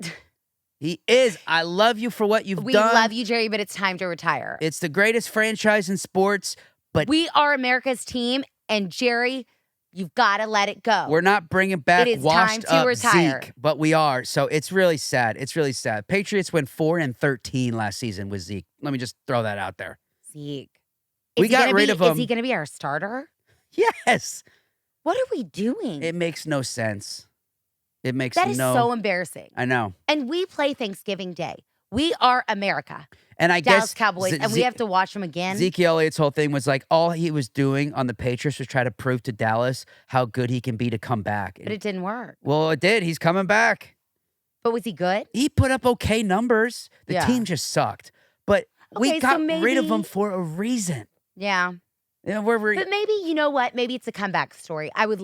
Speaker 3: He is. I love you for what you've
Speaker 2: We
Speaker 3: done.
Speaker 2: love you, Jerry, but it's time to retire.
Speaker 3: It's the greatest franchise in sports, but
Speaker 2: We are America's team, and Jerry, you've got to let it go.
Speaker 3: we're not bringing back
Speaker 2: It is
Speaker 3: washed
Speaker 2: time to
Speaker 3: up
Speaker 2: retire.
Speaker 3: Zeke, but we are. So it's really sad. It's really sad. Patriots went 4-13 last season with Zeke. Let me just throw that out there.
Speaker 2: Zeke.
Speaker 3: We
Speaker 2: Is he
Speaker 3: got
Speaker 2: gonna
Speaker 3: rid
Speaker 2: be-
Speaker 3: of him.
Speaker 2: Is he going to be our starter?
Speaker 3: Yes.
Speaker 2: What are we doing?
Speaker 3: It makes no sense. It makes
Speaker 2: That is
Speaker 3: no.
Speaker 2: so embarrassing.
Speaker 3: I know.
Speaker 2: And we play Thanksgiving Day. We are America.
Speaker 3: And I
Speaker 2: Dallas
Speaker 3: guess
Speaker 2: Cowboys, and we have to watch them again.
Speaker 3: Ezekiel Elliott's whole thing was like all he was doing on the Patriots was try to prove to Dallas how good he can be to come back.
Speaker 2: But it didn't work.
Speaker 3: Well, it did. He's coming back.
Speaker 2: But was he good?
Speaker 3: He put up okay numbers. The
Speaker 2: Yeah.
Speaker 3: team just sucked. But we
Speaker 2: Okay, so
Speaker 3: got rid of him
Speaker 2: maybe-
Speaker 3: for a reason.
Speaker 2: Yeah.
Speaker 3: Yeah,
Speaker 2: But maybe, you know what? Maybe it's a comeback story. I would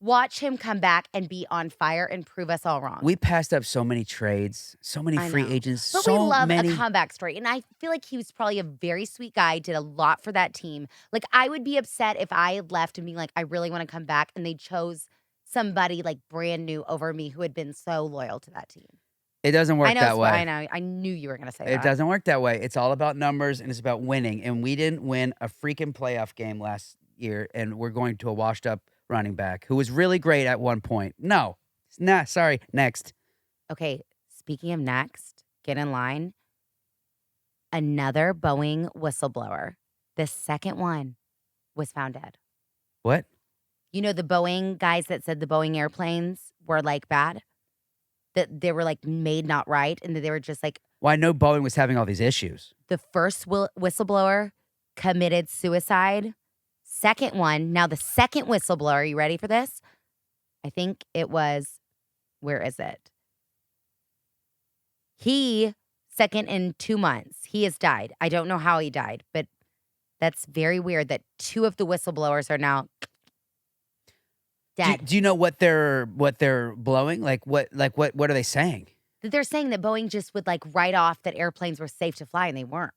Speaker 2: watch him come back and be on fire and prove us all wrong.
Speaker 3: we passed up so many trades, so many
Speaker 2: I
Speaker 3: free
Speaker 2: know.
Speaker 3: agents,
Speaker 2: But
Speaker 3: so
Speaker 2: we love
Speaker 3: many.
Speaker 2: a comeback story. And I feel like he was probably a very sweet guy, did a lot for that team. Like, I would be upset if I had left and being like, I really want to come back. And they chose somebody like brand new over me who had been so loyal to that team.
Speaker 3: It doesn't work that way.
Speaker 2: I know. I knew you were going to say that.
Speaker 3: It doesn't work that way. It's all about numbers and it's about winning. And we didn't win a freaking playoff game last year, and we're going to a washed up running back who was really great at one point. No. Nah, sorry. Next.
Speaker 2: Okay. Speaking of next, get in line. Another Boeing whistleblower. The second one was found dead.
Speaker 3: What?
Speaker 2: You know, the Boeing guys that said the Boeing airplanes were like bad? That they were like made not right, and that they were just like.
Speaker 3: Well, I know Boeing was having all these issues.
Speaker 2: The first whistleblower committed suicide. Second one, now the second whistleblower, you ready for this? I think it was, where is it? He, second in 2 months, he has died. I don't know how he died, but that's very weird that two of the whistleblowers are now dead.
Speaker 3: Do you know what they're blowing? Like what are they saying?
Speaker 2: They're saying that Boeing just would like write off that airplanes were safe to fly, and they weren't.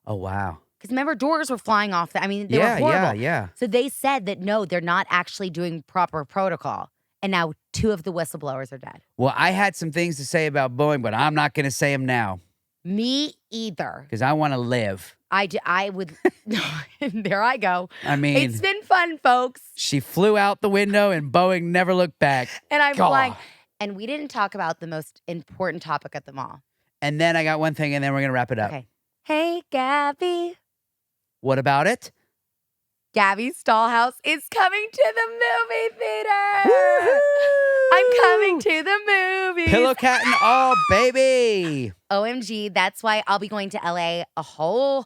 Speaker 3: Oh wow.
Speaker 2: Because remember, doors were flying off. I mean, they were horrible.
Speaker 3: Yeah.
Speaker 2: So they said that no, they're not actually doing proper protocol. And now two of the whistleblowers are dead.
Speaker 3: Well, I had some things to say about Boeing, but I'm not going to say them now.
Speaker 2: Me either.
Speaker 3: Because I want to live.
Speaker 2: I would. There I go.
Speaker 3: I mean,
Speaker 2: It's been fun, folks.
Speaker 3: she flew out the window and Boeing never looked back.
Speaker 2: And I'm
Speaker 3: God.
Speaker 2: flying. And we didn't talk about the most important topic at the mall.
Speaker 3: And then I got one thing, and then we're going to wrap it up.
Speaker 2: Okay. Hey, Gabby.
Speaker 3: What about it?
Speaker 2: Gabby's Dollhouse is coming to the movie theater.
Speaker 3: Woo-hoo!
Speaker 2: I'm coming to the movies.
Speaker 3: Pillow cat and all, baby.
Speaker 2: OMG, that's why I'll be going to LA a whole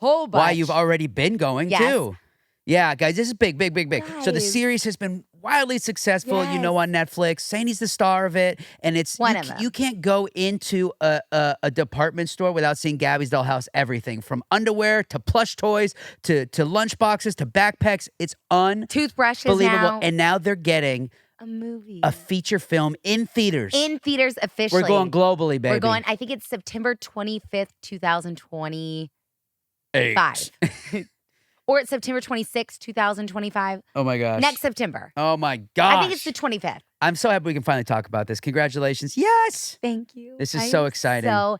Speaker 2: bunch.
Speaker 3: Why, you've already been going,
Speaker 2: Yes.
Speaker 3: too. Yeah, guys, this is big. So the
Speaker 2: Guys.
Speaker 3: series has been wildly successful, you know, on Netflix. Sainty's the star of it. And it's
Speaker 2: One of them.
Speaker 3: You can't go into a department store without seeing Gabby's Dollhouse everything. From underwear to plush toys to lunch boxes to backpacks. It's
Speaker 2: Toothbrushes
Speaker 3: unbelievable.
Speaker 2: now.
Speaker 3: And now they're getting
Speaker 2: A movie.
Speaker 3: a feature film in theaters.
Speaker 2: In theaters officially.
Speaker 3: We're going globally, baby.
Speaker 2: We're going, I think it's September 25th, 2025. Or it's September 26th, 2025.
Speaker 3: Oh my gosh.
Speaker 2: Next September.
Speaker 3: Oh my gosh.
Speaker 2: I think it's the 25th.
Speaker 3: I'm so happy we can finally talk about this. Congratulations. Yes.
Speaker 2: Thank you.
Speaker 3: This is so exciting.
Speaker 2: So,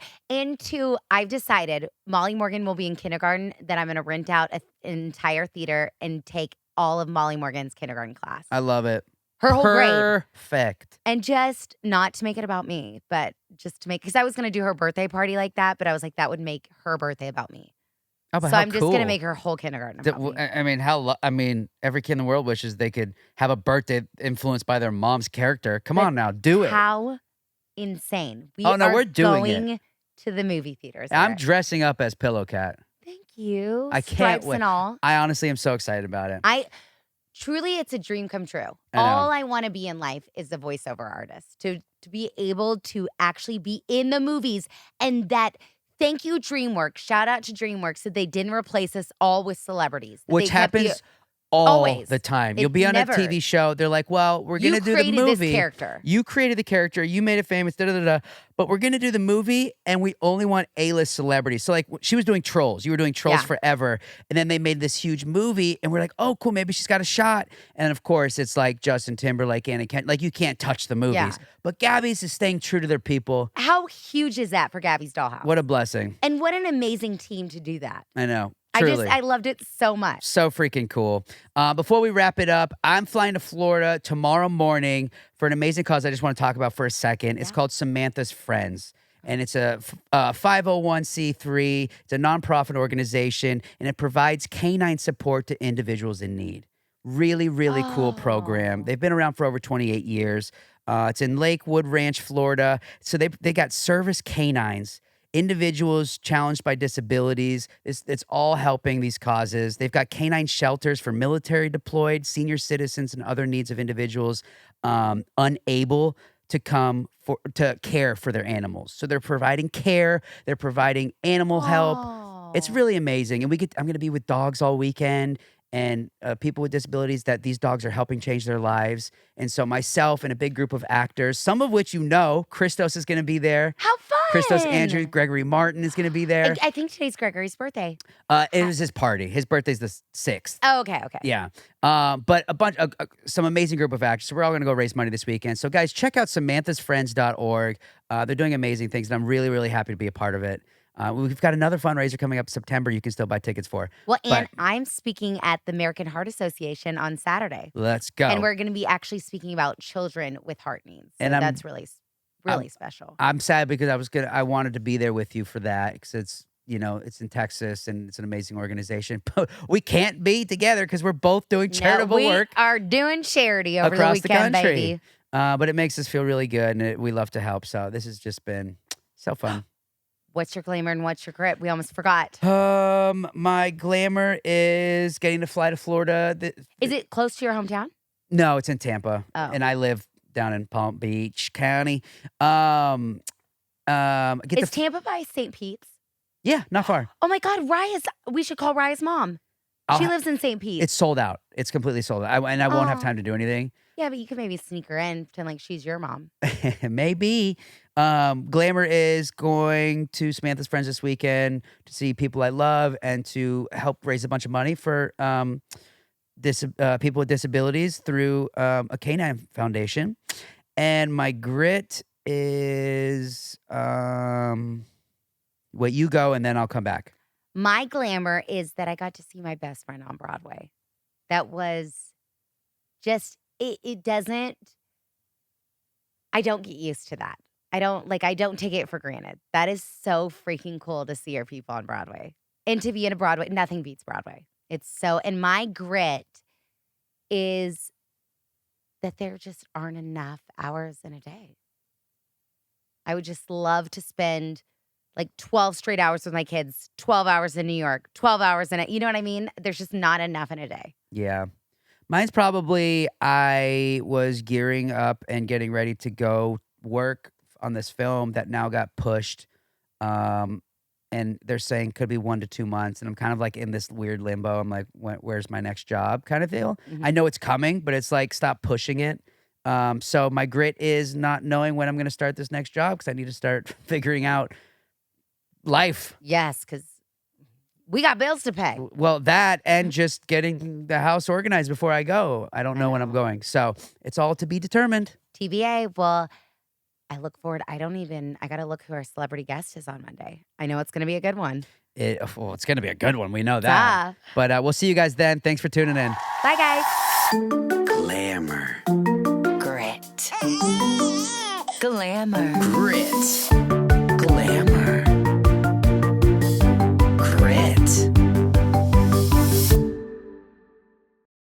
Speaker 2: I've decided Molly Morgan will be in kindergarten, that I'm going to rent out an entire theater and take all of Molly Morgan's kindergarten class.
Speaker 3: I love it.
Speaker 2: Her whole grade.
Speaker 3: Perfect.
Speaker 2: And just not to make it about me, but just to make, because I was going to do her birthday party like that, but I was like, that would make her birthday about me.
Speaker 3: Oh, but
Speaker 2: So
Speaker 3: how
Speaker 2: I'm just
Speaker 3: cool.
Speaker 2: going to make her whole kindergarten about me.
Speaker 3: I mean, every kid in the world wishes they could have a birthday influenced by their mom's character. Come on now, do it.
Speaker 2: How insane.
Speaker 3: We're doing it.
Speaker 2: Going to the movie theaters.
Speaker 3: I'm
Speaker 2: Eric.
Speaker 3: dressing up as Pillow Cat.
Speaker 2: Thank you.
Speaker 3: I can't
Speaker 2: Stripes
Speaker 3: wait.
Speaker 2: and all.
Speaker 3: I honestly am so excited about it.
Speaker 2: Truly, it's a dream come true.
Speaker 3: I know.
Speaker 2: All I want to be in life is a voiceover artist, to be able to actually be in the movies. And that, thank you, DreamWorks. Shout out to DreamWorks that they didn't replace us all with celebrities. That
Speaker 3: Which
Speaker 2: they kept
Speaker 3: happens all
Speaker 2: always.
Speaker 3: the time.
Speaker 2: It
Speaker 3: You'll be on
Speaker 2: never-
Speaker 3: a TV show. They're like, well, we're going to do the
Speaker 2: You created
Speaker 3: movie.
Speaker 2: this character.
Speaker 3: You created the character. You made it famous. But we're going to do the movie, and we only want A-list celebrities. So, like, she was doing Trolls. You were doing Trolls
Speaker 2: Yeah.
Speaker 3: forever. And then they made this huge movie, and we're like, oh, cool. Maybe she's got a shot. And, of course, it's like Justin Timberlake, Anna Kent. Like, you can't touch the movies.
Speaker 2: Yeah.
Speaker 3: But Gabby's is staying true to their people.
Speaker 2: How huge is that for Gabby's Dollhouse?
Speaker 3: What a blessing.
Speaker 2: And what an amazing team to do that.
Speaker 3: I know. Truly.
Speaker 2: I loved it so much.
Speaker 3: So freaking cool. Before we wrap it up, I'm flying to Florida tomorrow morning for an amazing cause I just want to talk about for a second. It's called Samantha's Friends. And it's a 501c3. It's a nonprofit organization, and it provides canine support to individuals in need. Really, really cool program. They've been around for over 28 years. It's in Lakewood Ranch, Florida. So they got service canines. Individuals challenged by disabilities. It's all helping these causes. They've got canine shelters for military deployed, senior citizens, and other needs of individuals unable to come to care for their animals. So they're providing care. They're providing animal help. It's really amazing. And I'm going to be with dogs all weekend. and people with disabilities that these dogs are helping change their lives. And so myself and a big group of actors, some of which you know, Christos is going to be there.
Speaker 2: How fun!
Speaker 3: Christos Andrew, Gregory Martin is going to be there.
Speaker 2: I think today's Gregory's birthday.
Speaker 3: It was his party. His birthday's the 6th.
Speaker 2: Oh, okay.
Speaker 3: Yeah. But a bunch of some amazing group of actors. So we're all going to go raise money this weekend. So guys, check out samanthasfriends.org. They're doing amazing things, and I'm really, really happy to be a part of it. We've got another fundraiser coming up in September you can still buy tickets for.
Speaker 2: Well, and I'm speaking at the American Heart Association on Saturday.
Speaker 3: Let's go.
Speaker 2: And we're going to be actually speaking about children with heart needs. So
Speaker 3: And
Speaker 2: that's really special.
Speaker 3: I'm sad because I wanted to be there with you for that because it's in Texas and it's an amazing organization. But we can't be together because we're both doing charitable work.
Speaker 2: We are doing charity over
Speaker 3: across
Speaker 2: the weekend,
Speaker 3: the country.
Speaker 2: baby.
Speaker 3: But it makes us feel really good, and we love to help. So this has just been so fun.
Speaker 2: What's your glamour and what's your grit? We almost forgot.
Speaker 3: My glamour is getting to fly to Florida.
Speaker 2: Is it close to your hometown?
Speaker 3: No, it's in Tampa,
Speaker 2: and
Speaker 3: I live down in Palm Beach County.
Speaker 2: Is Tampa by St. Pete's?
Speaker 3: Yeah, not far.
Speaker 2: Oh my God, we should call Raya's mom. She lives in St. Pete.
Speaker 3: It's sold out. It's completely sold out. I won't have time to do anything.
Speaker 2: Yeah, but you could maybe sneak her in, pretend like she's your mom.
Speaker 3: Maybe. Glamour is going to Samantha's Friends this weekend to see people I love and to help raise a bunch of money for people with disabilities through a canine foundation. And my grit is you go and then I'll come back.
Speaker 2: My glamour is that I got to see my best friend on Broadway. That was just, it doesn't, I don't get used to that. I don't take it for granted. That is so freaking cool to see our people on Broadway. And to be in a Broadway, nothing beats Broadway. And my grit is that there just aren't enough hours in a day. I would just love to spend like 12 straight hours with my kids, 12 hours in New York, 12 hours in it. You know what I mean? There's just not enough in a day.
Speaker 3: Yeah. Mine's probably I was gearing up and getting ready to go work on this film that now got pushed. And they're saying could be 1 to 2 months. And I'm kind of like in this weird limbo. I'm like, where's my next job kind of deal?
Speaker 2: Mm-hmm.
Speaker 3: I know it's coming, but it's like, stop pushing it. So my grit is not knowing when I'm going to start this next job because I need to start figuring out life.
Speaker 2: Yes, because we got bills to pay.
Speaker 3: Well, that and just getting the house organized before I go. I don't know when I'm going. So it's all to be determined.
Speaker 2: TBA. Well, I look forward. I got to look who our celebrity guest is on Monday. I know it's going to be a good one.
Speaker 3: It's going to be a good one. We know that. But we'll see you guys then. Thanks for tuning in.
Speaker 2: Bye, guys.
Speaker 1: Glamour.
Speaker 2: Grit. Glamour.
Speaker 1: Grit.